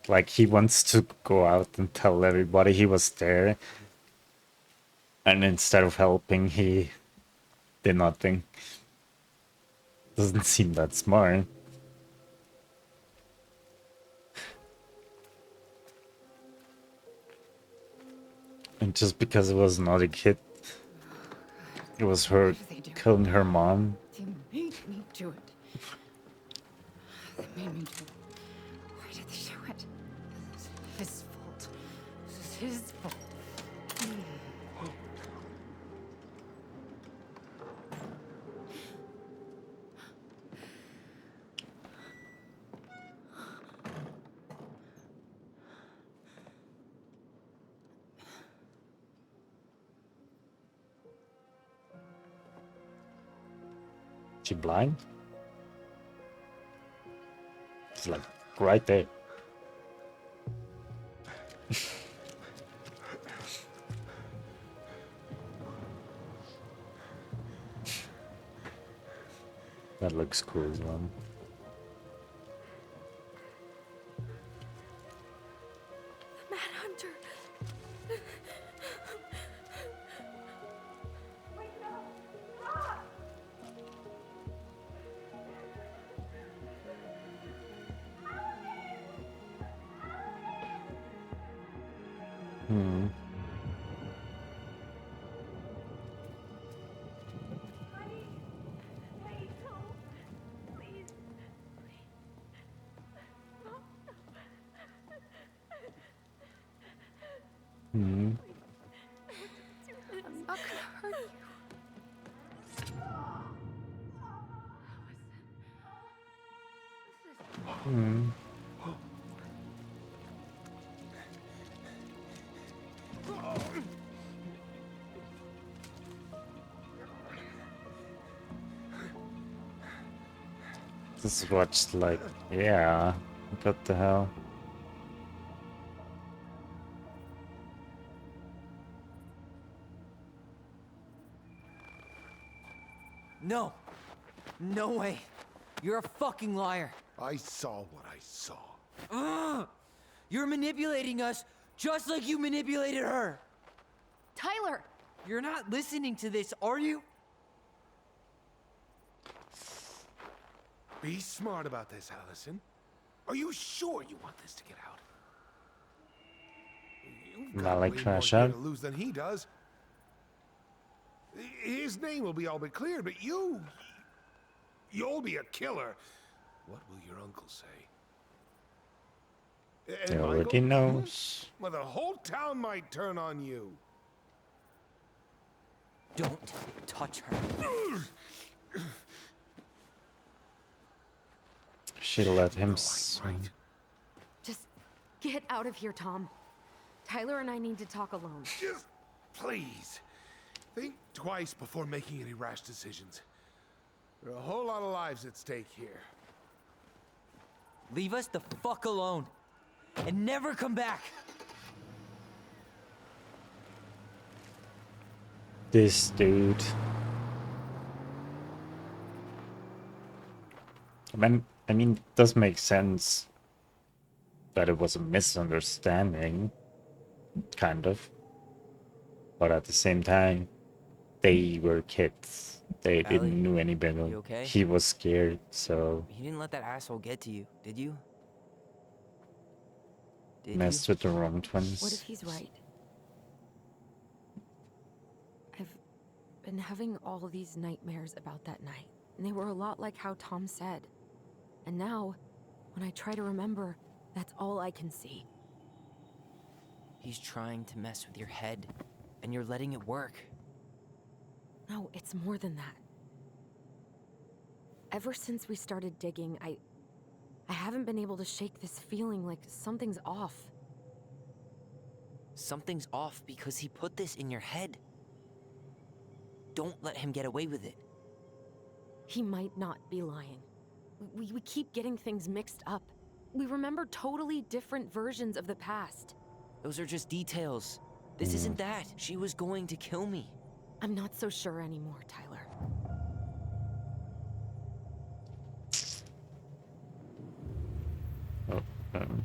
[SPEAKER 1] Like he wants to go out and tell everybody he was there. And instead of helping, he did nothing. Doesn't seem that smart. And just because it was not a kid, it was her
[SPEAKER 3] What did they do?
[SPEAKER 1] killing her mom.
[SPEAKER 3] They made me do it. They made me do it. Why did they do it? This is his fault. This is his fault.
[SPEAKER 1] She blind? It's like right there. That looks cool as well.
[SPEAKER 3] Mad Hunter.
[SPEAKER 1] Hmm. Hmm.
[SPEAKER 3] I'm not gonna hurt you.
[SPEAKER 1] Hmm. This is what's like, yeah. What the hell?
[SPEAKER 2] No! No way! You're a fucking liar!
[SPEAKER 4] I saw what I saw.
[SPEAKER 2] Ugh! You're manipulating us just like you manipulated her!
[SPEAKER 3] Tyler!
[SPEAKER 2] You're not listening to this, are you?
[SPEAKER 4] Be smart about this, Allison. Are you sure you want this to get out? You've got
[SPEAKER 1] Maik
[SPEAKER 4] way more
[SPEAKER 1] trash
[SPEAKER 4] here
[SPEAKER 1] out.
[SPEAKER 4] to lose than he does. His name will be all but cleared, but you'll be a killer. What will your uncle say?
[SPEAKER 1] He
[SPEAKER 4] And
[SPEAKER 1] already
[SPEAKER 4] Michael?
[SPEAKER 1] knows.
[SPEAKER 4] Well, the whole town might turn on you.
[SPEAKER 2] Don't touch her.
[SPEAKER 1] She let him
[SPEAKER 4] Go, Mike,
[SPEAKER 1] swing.
[SPEAKER 4] right?
[SPEAKER 3] Just get out of here, Tom. Tyler and I need to talk alone.
[SPEAKER 4] Just please think twice before making any rash decisions. There are a whole lot of lives at stake here.
[SPEAKER 2] Leave us the fuck alone. And never come back!
[SPEAKER 1] This dude. I mean, it does make sense that it was a misunderstanding, kind of. But at the same time, they were kids. They
[SPEAKER 2] Allie,
[SPEAKER 1] didn't know any better.
[SPEAKER 2] you okay?
[SPEAKER 1] He was scared, so
[SPEAKER 2] You didn't let that asshole get to you, did you? Did
[SPEAKER 1] messed
[SPEAKER 2] you?
[SPEAKER 1] with the wrong
[SPEAKER 3] What if
[SPEAKER 1] twins.
[SPEAKER 3] he's right? I've been having all these nightmares about that night, and they were a lot like how Tom said. And now, when I try to remember, that's all I can see.
[SPEAKER 2] He's trying to mess with your head, and you're letting it work.
[SPEAKER 3] No, it's more than that. Ever since we started digging, I haven't been able to shake this feeling like something's off.
[SPEAKER 2] Something's off because he put this in your head. Don't let him get away with it.
[SPEAKER 3] He might not be lying. We keep getting things mixed up. We remember totally different versions of the past.
[SPEAKER 2] Those are just details. This isn't that. She was going to kill me.
[SPEAKER 3] I'm not so sure anymore, Tyler.
[SPEAKER 1] Oh, um,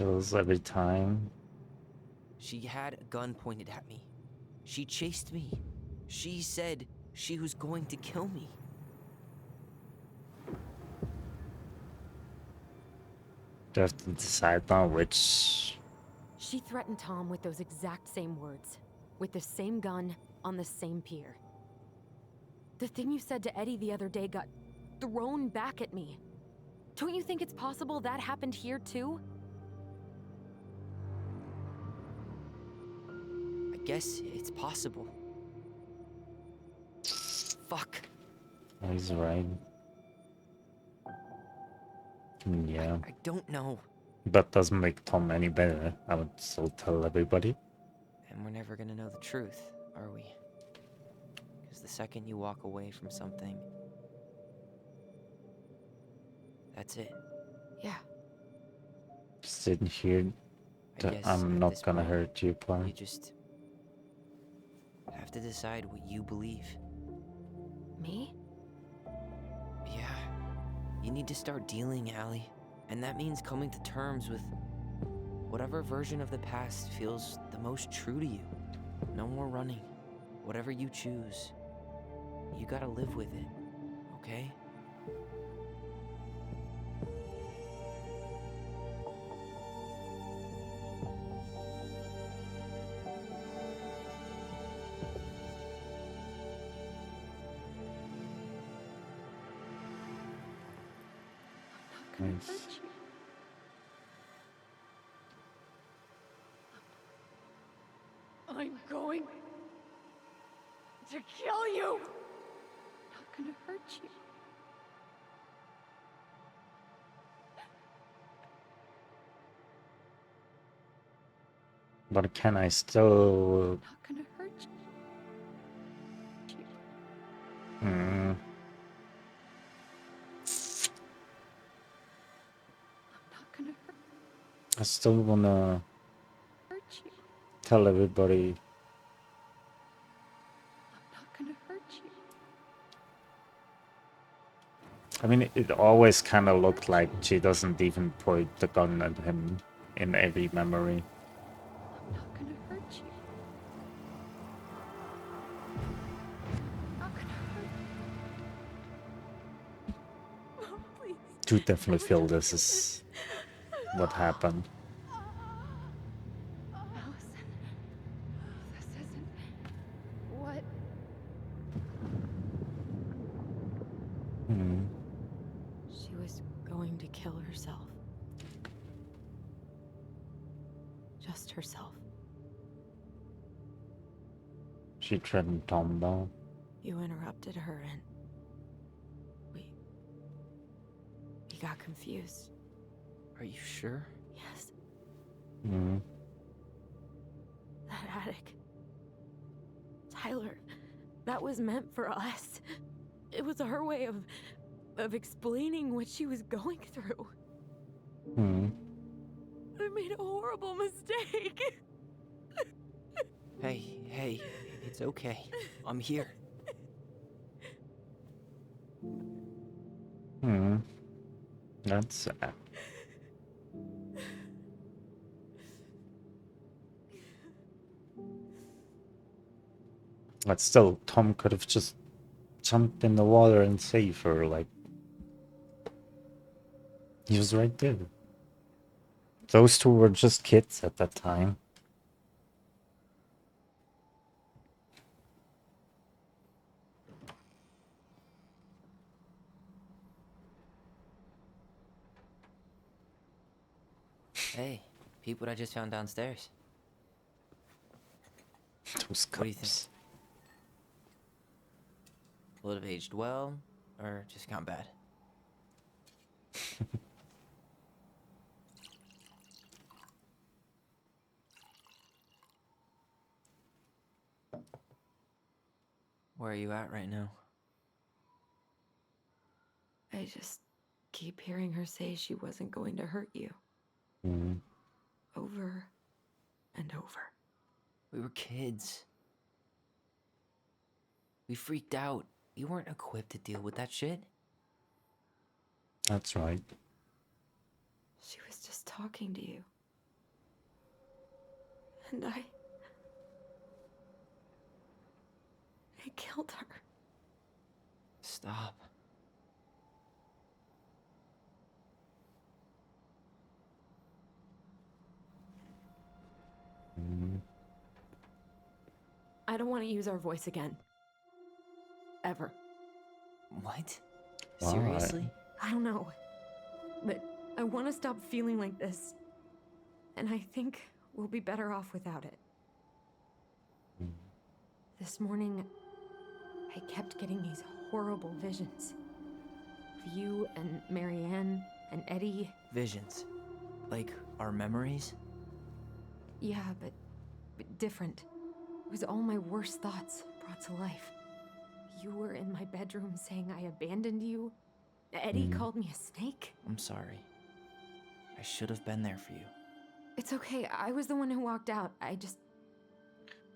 [SPEAKER 1] chills every time.
[SPEAKER 2] She had a gun pointed at me. She chased me. She said she was going to kill me.
[SPEAKER 1] You have to decide now which.
[SPEAKER 3] She threatened Tom with those exact same words. With the same gun, on the same pier. The thing you said to Eddie the other day got thrown back at me. Don't you think it's possible that happened here too?
[SPEAKER 2] I guess it's possible. Fuck.
[SPEAKER 1] He's right. Yeah.
[SPEAKER 2] I don't know.
[SPEAKER 1] That doesn't make Tom any better. I would still tell everybody.
[SPEAKER 2] And we're never gonna know the truth, are we? Because the second you walk away from something, that's it.
[SPEAKER 3] Yeah.
[SPEAKER 1] Sitting here,
[SPEAKER 2] I guess
[SPEAKER 1] I'm
[SPEAKER 2] at
[SPEAKER 1] not
[SPEAKER 2] this
[SPEAKER 1] gonna
[SPEAKER 2] point,
[SPEAKER 1] hurt you,
[SPEAKER 2] You
[SPEAKER 1] part.
[SPEAKER 2] just have to decide what you believe.
[SPEAKER 3] Me?
[SPEAKER 2] Yeah. You need to start dealing, Allie. And that means coming to terms with whatever version of the past feels the most true to you. No more running. Whatever you choose, you gotta live with it, okay?
[SPEAKER 1] Nice.
[SPEAKER 3] I'm going to kill you! I'm not gonna hurt you.
[SPEAKER 1] But can I still?
[SPEAKER 3] I'm not gonna hurt you.
[SPEAKER 1] Hmm.
[SPEAKER 3] I'm not gonna
[SPEAKER 1] I still wanna
[SPEAKER 3] hurt you.
[SPEAKER 1] tell everybody.
[SPEAKER 3] I'm not gonna hurt you.
[SPEAKER 1] I mean, it always kind of looked like she doesn't even point the gun at him in every memory.
[SPEAKER 3] I'm not gonna hurt you. I'm not gonna hurt you. Oh, please.
[SPEAKER 1] Do definitely feel this is what happened.
[SPEAKER 3] Allison, this isn't what.
[SPEAKER 1] Hmm.
[SPEAKER 3] She was going to kill herself. Just herself.
[SPEAKER 1] She threatened Tom though.
[SPEAKER 3] You interrupted her and we got confused.
[SPEAKER 2] Are you sure?
[SPEAKER 3] Yes,
[SPEAKER 1] Hmm.
[SPEAKER 3] that attic. Tyler, that was meant for us. It was her way of explaining what she was going through.
[SPEAKER 1] Hmm.
[SPEAKER 3] I made a horrible mistake.
[SPEAKER 2] Hey, it's okay. I'm here.
[SPEAKER 1] Hmm. That's sad. But still, Tom could have just jumped in the water and saved her. Like, he was right there. Those two were just kids at that time.
[SPEAKER 2] Hey, peep what I just found downstairs.
[SPEAKER 1] Those
[SPEAKER 2] What do you think?
[SPEAKER 1] cups.
[SPEAKER 2] Will it have aged well, or just gone bad? Where are you at right now?
[SPEAKER 3] I just keep hearing her say she wasn't going to hurt you.
[SPEAKER 1] Hmm.
[SPEAKER 3] Over and over.
[SPEAKER 2] We were kids. We freaked out. You weren't equipped to deal with that shit.
[SPEAKER 1] That's right.
[SPEAKER 3] She was just talking to you. And I killed her.
[SPEAKER 2] Stop.
[SPEAKER 3] I don't want to use our voice again. Ever.
[SPEAKER 2] What?
[SPEAKER 1] Why?
[SPEAKER 2] Seriously?
[SPEAKER 3] I don't know. But I want to stop feeling like this. And I think we'll be better off without it. This morning, I kept getting these horrible visions. Of you and Marianne and Eddie.
[SPEAKER 2] Visions. Like our memories?
[SPEAKER 3] Yeah, but different. It was all my worst thoughts brought to life. You were in my bedroom saying I abandoned you. Eddie called me a snake.
[SPEAKER 2] I'm sorry. I should have been there for you.
[SPEAKER 3] It's okay. I was the one who walked out. I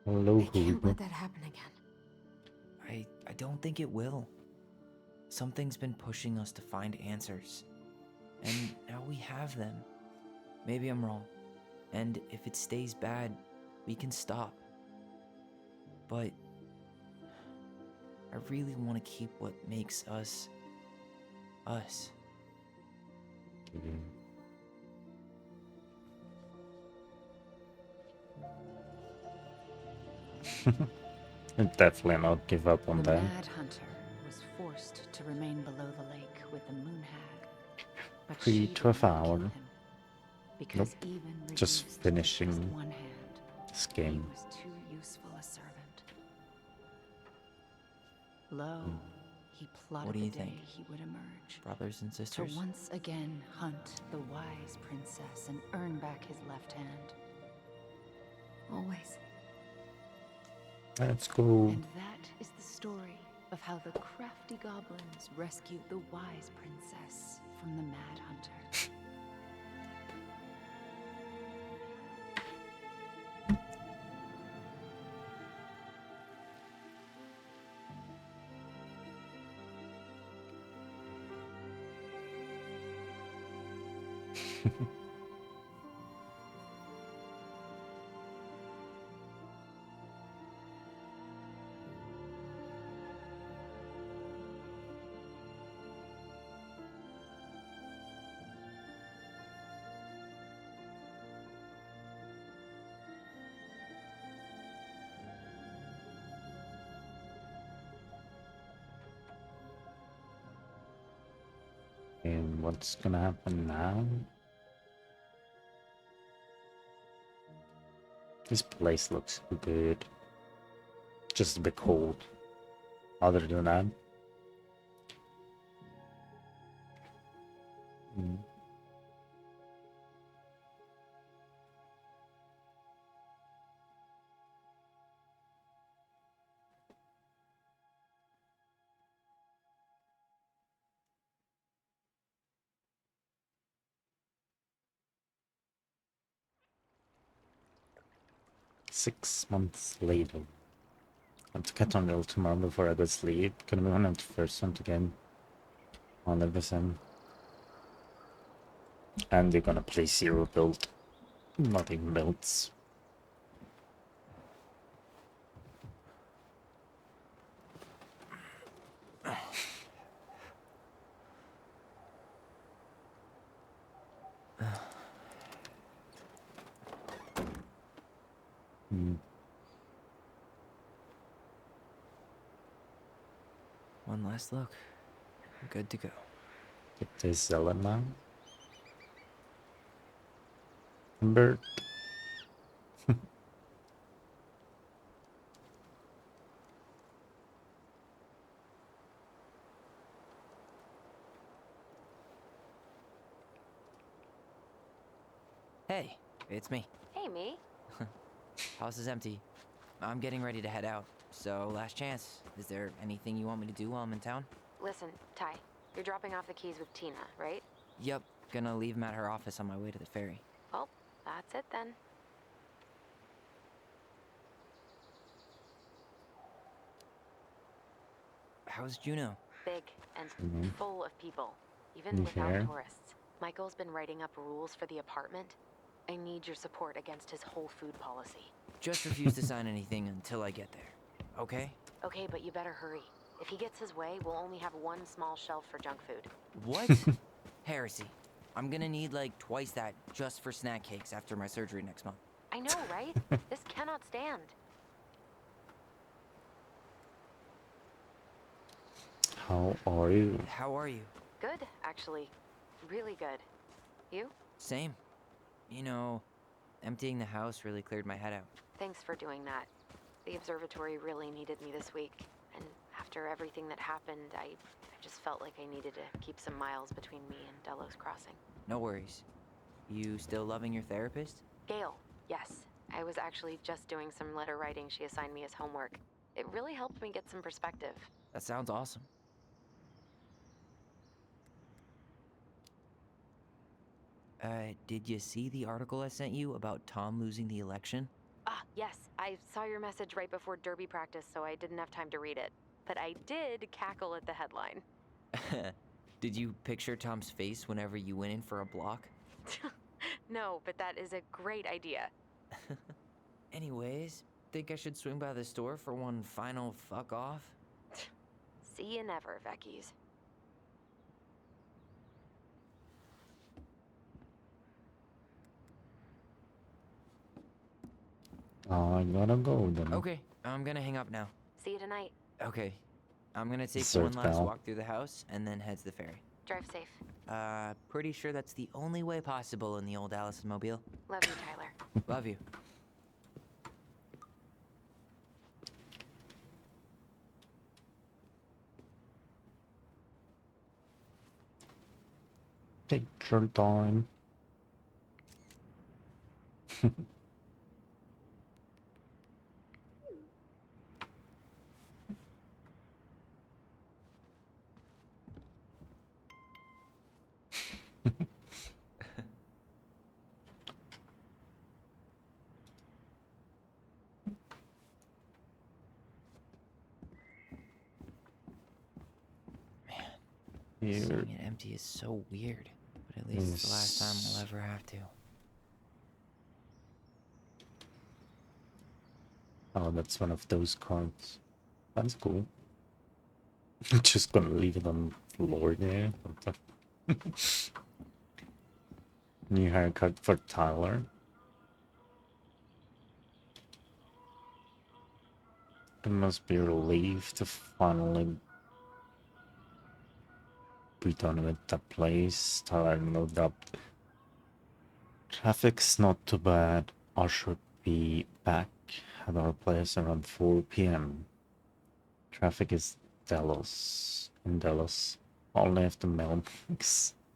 [SPEAKER 1] Hello,
[SPEAKER 3] can't
[SPEAKER 1] Hugo.
[SPEAKER 3] let that happen again.
[SPEAKER 2] I don't think it will. Something's been pushing us to find answers. And now we have them. Maybe I'm wrong. And if it stays bad, we can stop. But I really want to keep what makes us us.
[SPEAKER 1] Definitely not give up on
[SPEAKER 5] The
[SPEAKER 1] that.
[SPEAKER 5] Mad Hunter was forced to remain below the lake with the Moon Hag, but
[SPEAKER 1] Free
[SPEAKER 5] she
[SPEAKER 1] to
[SPEAKER 5] did
[SPEAKER 1] a
[SPEAKER 5] not kill
[SPEAKER 1] foul.
[SPEAKER 5] him, because even
[SPEAKER 1] Just
[SPEAKER 5] reduced to
[SPEAKER 1] finishing
[SPEAKER 5] just one hand,
[SPEAKER 1] this
[SPEAKER 5] he
[SPEAKER 1] game.
[SPEAKER 5] was too useful a servant. Lo, he plotted
[SPEAKER 2] What do
[SPEAKER 5] the
[SPEAKER 2] you
[SPEAKER 5] day
[SPEAKER 2] think?
[SPEAKER 5] he would emerge,
[SPEAKER 2] Brothers and
[SPEAKER 5] to
[SPEAKER 2] sisters?
[SPEAKER 5] once again hunt the wise princess and earn back his left hand.
[SPEAKER 3] Always.
[SPEAKER 1] Let's go.
[SPEAKER 5] And that is the story of how the crafty goblins rescued the wise princess from the Mad Hunter.
[SPEAKER 1] And what's gonna happen now? This place looks good. Just a bit cold. Other than that. Mm. Six months later. I have to cut on roll tomorrow before I go to sleep. Gonna be one of the first one to get 100%. And they're gonna play zero build. Nothing builds.
[SPEAKER 2] One last look. I'm good to go.
[SPEAKER 1] Get this Zella now. Bird.
[SPEAKER 2] Hey, it's me.
[SPEAKER 3] Hey, me.
[SPEAKER 2] House is empty. I'm getting ready to head out. So, last chance. Is there anything you want me to do while I'm in town?
[SPEAKER 3] Listen, Ty, you're dropping off the keys with Tina, right?
[SPEAKER 2] Yep. Gonna leave 'em at her office on my way to the ferry.
[SPEAKER 3] Well, that's it then.
[SPEAKER 2] How's Juno?
[SPEAKER 3] Big and full of people, even
[SPEAKER 1] You
[SPEAKER 3] without
[SPEAKER 1] hear?
[SPEAKER 3] tourists. Michael's been writing up rules for the apartment. I need your support against his whole food policy.
[SPEAKER 2] Just refuse to sign anything until I get there, okay?
[SPEAKER 3] Okay, but you better hurry. If he gets his way, we'll only have one small shelf for junk food.
[SPEAKER 2] What? Heresy. I'm gonna need like twice that just for snack cakes after my surgery next month.
[SPEAKER 3] I know, right? This cannot stand.
[SPEAKER 1] How are you?
[SPEAKER 2] How are you?
[SPEAKER 3] Good, actually. Really good. You?
[SPEAKER 2] Same. You know, emptying the house really cleared my head out.
[SPEAKER 3] Thanks for doing that. The observatory really needed me this week. And after everything that happened, I just felt like I needed to keep some miles between me and Delos Crossing.
[SPEAKER 2] No worries. You still loving your therapist?
[SPEAKER 3] Gail, yes. I was actually just doing some letter writing she assigned me as homework. It really helped me get some perspective.
[SPEAKER 2] That sounds awesome. Did you see the article I sent you about Tom losing the election?
[SPEAKER 3] Ah, yes. I saw your message right before derby practice, so I didn't have time to read it. But I did cackle at the headline.
[SPEAKER 2] Did you picture Tom's face whenever you went in for a block?
[SPEAKER 3] No, but that is a great idea.
[SPEAKER 2] Anyways, think I should swing by the store for one final fuck off?
[SPEAKER 3] See you never, Vecchies.
[SPEAKER 1] I gotta go then.
[SPEAKER 2] Okay, I'm gonna hang up now.
[SPEAKER 3] See you tonight.
[SPEAKER 2] Okay, I'm gonna take
[SPEAKER 1] Surf
[SPEAKER 2] one last
[SPEAKER 1] now.
[SPEAKER 2] walk through the house and then head to the ferry.
[SPEAKER 3] Drive safe.
[SPEAKER 2] Pretty sure that's the only way possible in the old Allison mobile.
[SPEAKER 3] Love you, Tyler.
[SPEAKER 2] Love you.
[SPEAKER 1] Picture time. Here.
[SPEAKER 2] Seeing it empty is so weird, but at least it's the last time we'll ever have to.
[SPEAKER 1] Oh, that's one of those cards. That's cool. Just gonna leave it on the floor there. What the- New haircut for Tyler. It must be a relief to finally be done with that place. Tyler, no doubt. Traffic's not too bad. I should be back at our place around 4 p.m. Traffic is Delos. In Delos. Only if the mail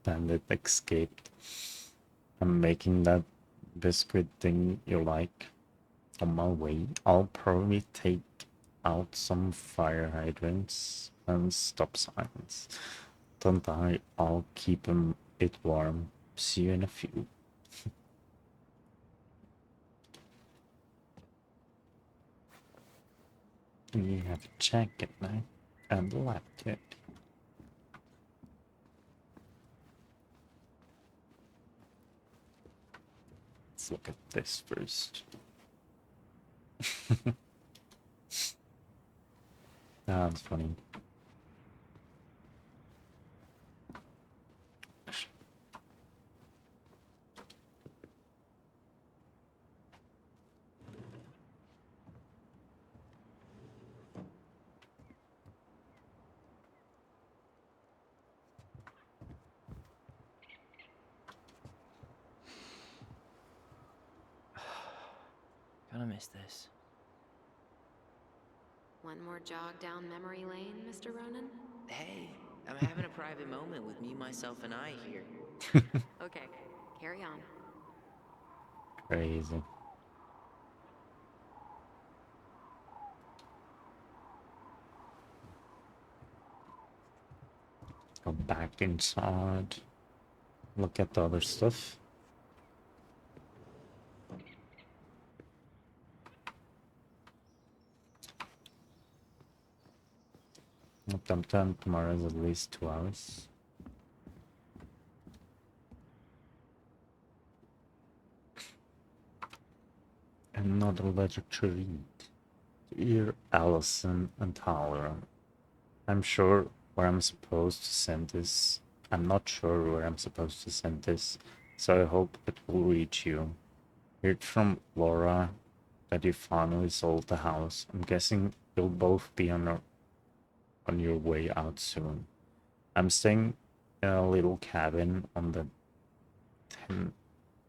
[SPEAKER 1] bandit escaped. I'm making that biscuit thing you like. On my way, I'll probably take out some fire hydrants and stop signs. Don't worry, I'll keep it warm. See you in a few. You have a jacket now and a laptop. Let's look at this first. That's funny.
[SPEAKER 2] Gonna miss this.
[SPEAKER 3] One more jog down memory lane, Mr. Ronan?
[SPEAKER 2] Hey, I'm having a private moment with me, myself, and I here.
[SPEAKER 3] Okay, carry on.
[SPEAKER 1] Crazy. Go back inside. Look at the other stuff. Dum tomorrow is at least 2 hours. Another letter to read. Dear Allison and Tyler, I'm sure where I'm supposed to send this. I'm not sure where I'm supposed to send this, so I hope it will reach you. Heard from Laura that you finally sold the house. I'm guessing you'll both be on your way out soon. I'm staying in a little cabin on the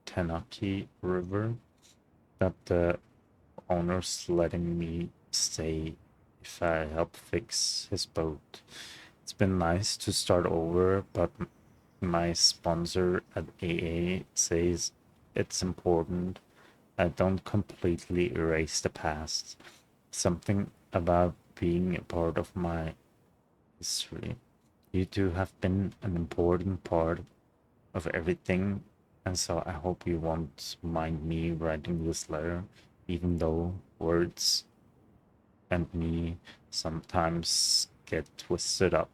[SPEAKER 1] Tenaki River that the owner's letting me stay if I help fix his boat. It's been nice to start over, but my sponsor at AA says it's important I don't completely erase the past. Something about being a part of my history. You two have been an important part of everything, and so I hope you won't mind me writing this letter, even though words and me sometimes get twisted up.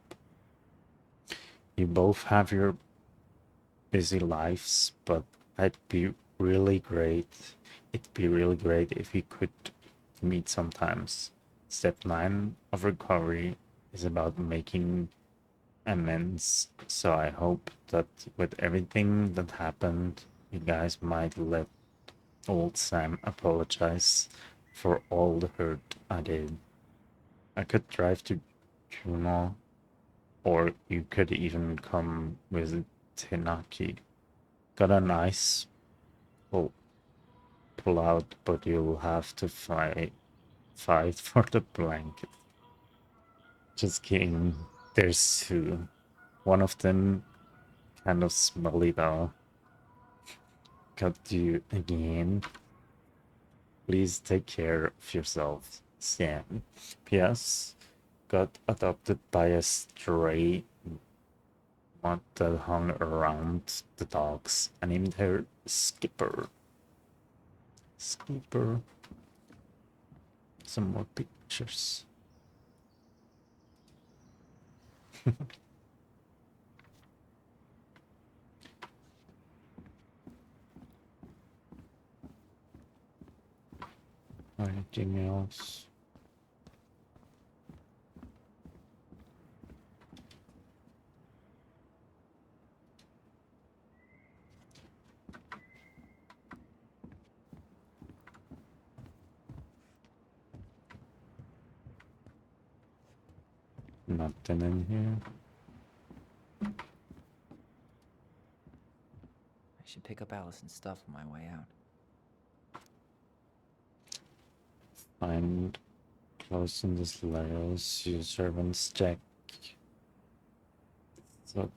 [SPEAKER 1] You both have your busy lives, but I'd be really great. It'd be really great if we could meet sometimes. Step 9 of recovery is about making amends, so I hope that with everything that happened, you guys might let old Sam apologize for all the hurt I did. I could drive to Juneau, or you could even come visit Tenaki. Got a nice pull, pull out, but you'll have to fight for the blanket. Just kidding. There's two. One of them kind of smelly though. Got you again. Please take care of yourself, Sam. P.S. Got adopted by a stray mutt that hung around the dogs. I named her Skipper. Skipper. Some more pictures. Anything else? Nothing in here.
[SPEAKER 2] I should pick up Allison's stuff on my way out.
[SPEAKER 1] Find close in this layers. Use servants check. So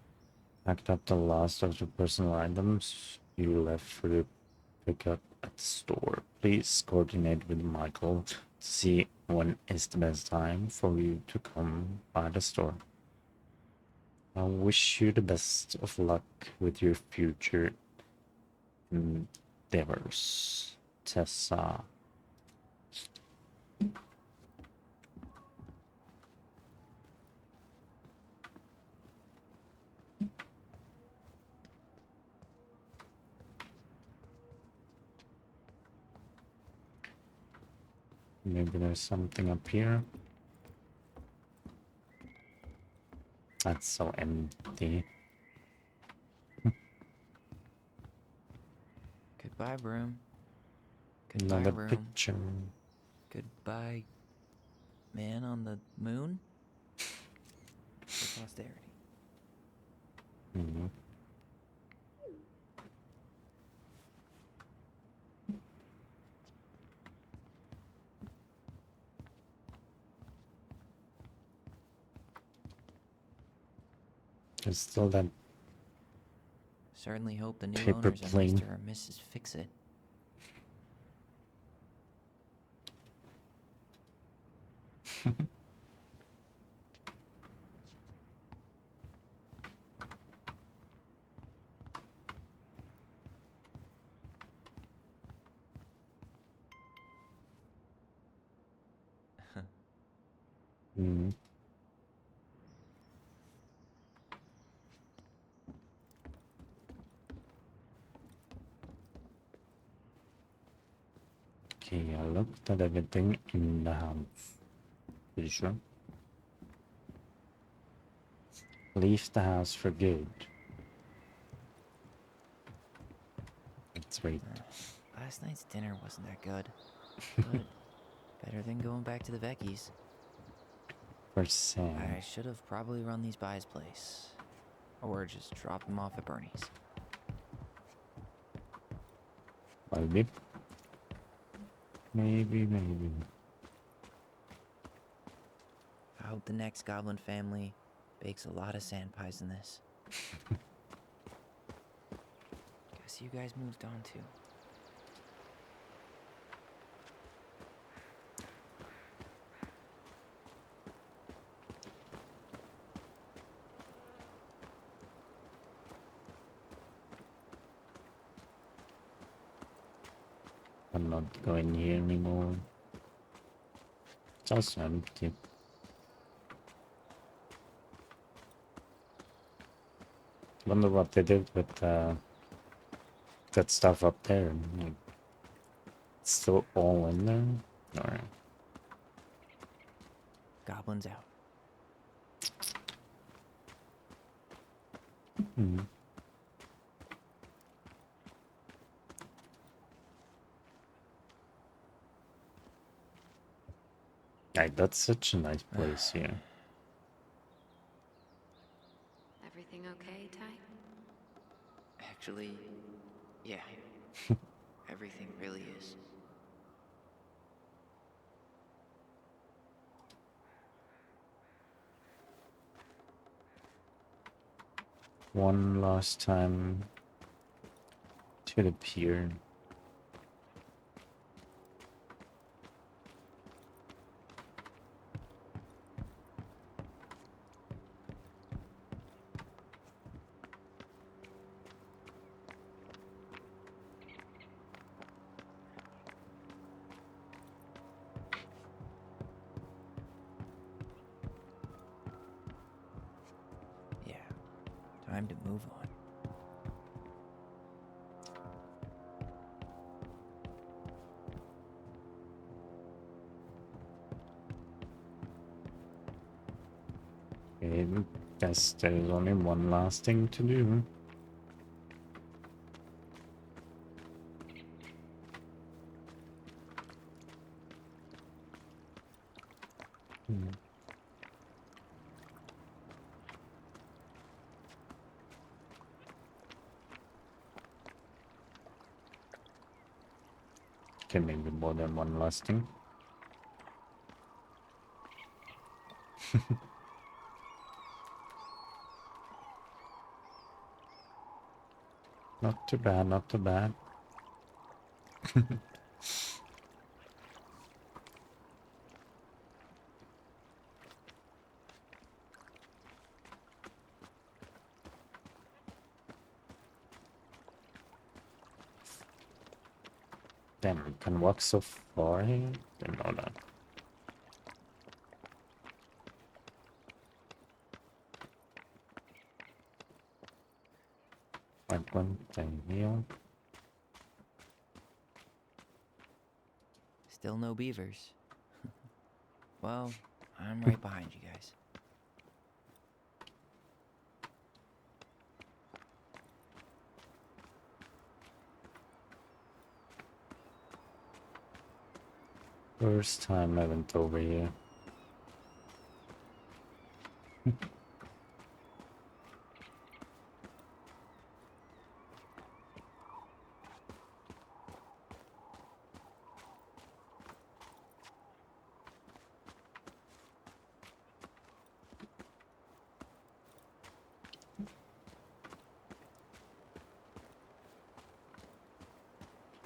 [SPEAKER 1] packed up the last of the personal items you left for the pickup at the store. Please coordinate with Michael to see when is the best time for you to come by the store. I wish you the best of luck with your future endeavors, Tessa. Maybe there's something up here. That's so empty.
[SPEAKER 2] Goodbye, broom. Goodbye,
[SPEAKER 1] Another
[SPEAKER 2] room.
[SPEAKER 1] picture.
[SPEAKER 2] Goodbye, man on the moon. For posterity.
[SPEAKER 1] Mhm. There's still that
[SPEAKER 2] Certainly hope the new
[SPEAKER 1] paper
[SPEAKER 2] owners are
[SPEAKER 1] plane.
[SPEAKER 2] Mr. or Mrs. Fix-It.
[SPEAKER 1] Mm. Okay, I looked at everything in the house. Pretty sure. Leave the house for good. Let's wait.
[SPEAKER 2] Last night's dinner wasn't that good, but better than going back to the Vecchies.
[SPEAKER 1] For Sam.
[SPEAKER 2] I should have probably run these by his place, or just dropped them off at Bernie's.
[SPEAKER 1] Maybe. Maybe.
[SPEAKER 2] I hope the next goblin family bakes a lot of sand pies in this. Guess you guys moved on too.
[SPEAKER 1] I'm not going here anymore. It's also empty. Wonder what they did with that stuff up there. Like, it's still all in there? Or...
[SPEAKER 2] Goblins out.
[SPEAKER 1] Hmm. Like, that's such a nice place here.
[SPEAKER 5] Everything okay, Ty?
[SPEAKER 2] Actually, yeah. Everything really is.
[SPEAKER 1] One last time to the pier.
[SPEAKER 2] Yeah. Time to move on.
[SPEAKER 1] Okay, guess there's only one last thing to do. Okay, maybe more than one last thing. Not too bad, not too bad. Damn, you can walk so far here? Didn't know that. Like one thing here.
[SPEAKER 2] Still no beavers. Well, I'm right behind you guys.
[SPEAKER 1] First time I went over here.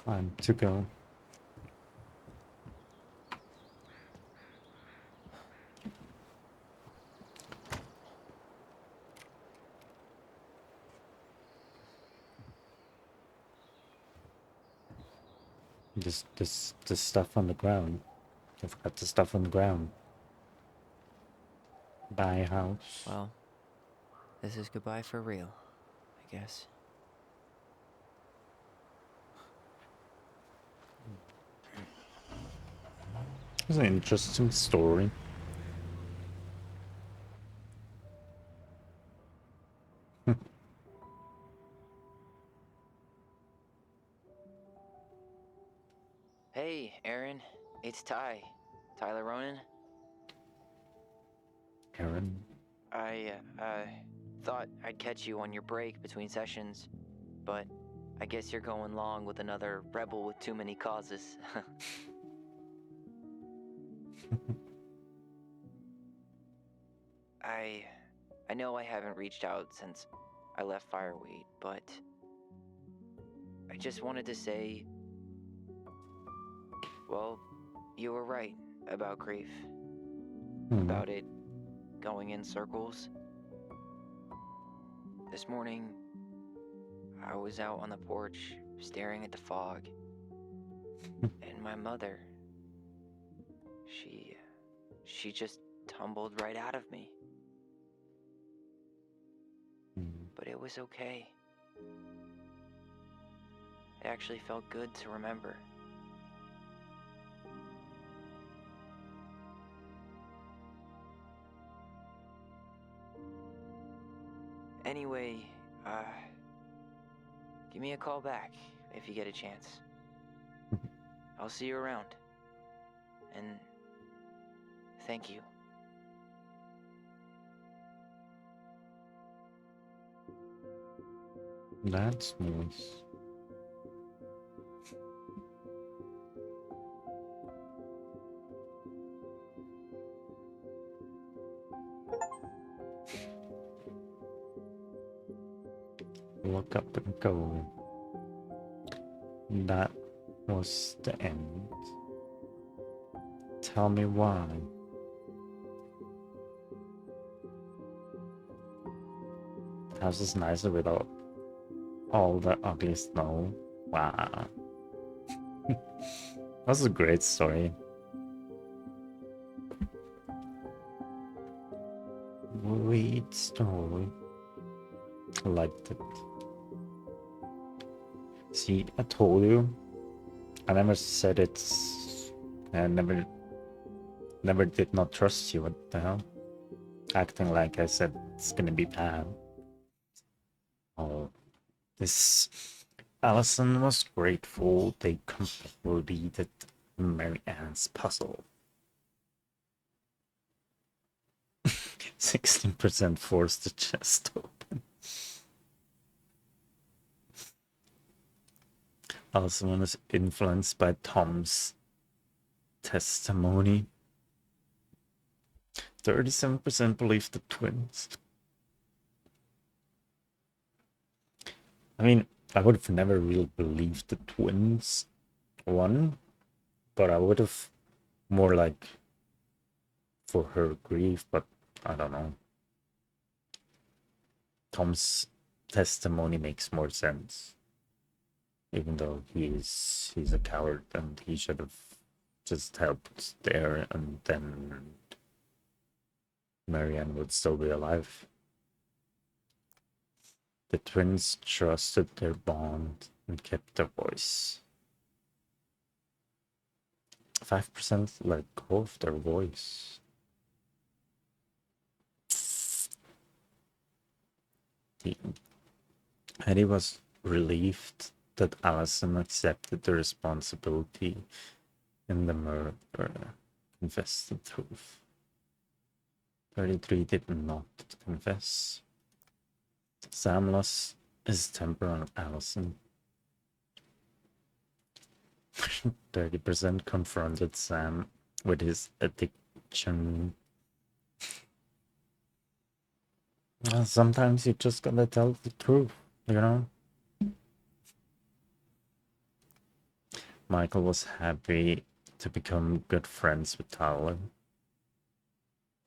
[SPEAKER 1] Time to go. This stuff on the ground. I've got the stuff on the ground. Buy a house.
[SPEAKER 2] Well, this is goodbye for real, I guess.
[SPEAKER 1] It's an interesting story.
[SPEAKER 2] Hey, Aaron. It's Tyler Ronan.
[SPEAKER 1] Aaron.
[SPEAKER 2] I, thought I'd catch you on your break between sessions, but I guess you're going long with another rebel with too many causes. I... I know I haven't reached out since I left Fireweight, but... I just wanted to say... Well, you were right about grief. About it going in circles. This morning, I was out on the porch, staring at the fog. And my mother... She just tumbled right out of me. But it was okay. It actually felt good to remember. Anyway, give me a call back if you get a chance. I'll see you around. And thank you.
[SPEAKER 1] That's nice. Look up and go. That was the end. Tell me why. The house is nicer without all the ugly snow. Wow. That's a great story. Great story. I liked it. See, I told you. I never said it's... I never did not trust you. What the hell? Acting like I said it's gonna be bad. Oh, this... Allison was grateful they completed Mary Ann's puzzle. 16% forced the chest open. Allison was influenced by Tom's testimony. 37% believe the twins. I mean, I would have never really believed the twins one, but I would have more like for her grief, but I don't know. Tom's testimony makes more sense, even though he's a coward and he should have just helped there, and then Marianne would still be alive. The twins trusted their bond and kept their voice. 5% let go of their voice. Eddie was relieved that Allison accepted the responsibility in the murder, confessed the truth. 33 did not confess. Sam lost his temper on Allison. 30% confronted Sam with his addiction. Sometimes you just gotta tell the truth, you know? Michael was happy to become good friends with Tyler.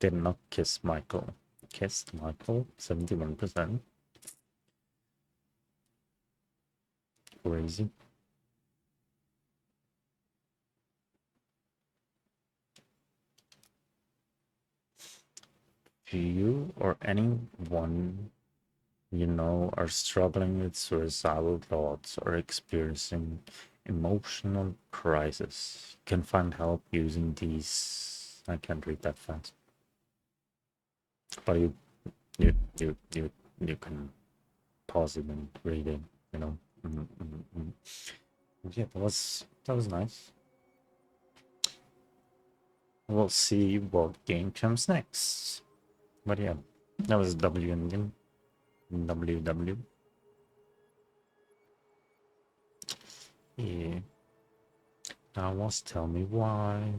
[SPEAKER 1] Did not kiss Michael. Kissed Michael, 71%. Crazy. If you or anyone you know are struggling with suicidal thoughts or experiencing Emotional crisis. You can find help using these. I can't read that fast. But you can pause it and read it, you know. Yeah, that was nice. We'll see what game comes next. But yeah, that was W and WW. Yeah. Now was tell me why.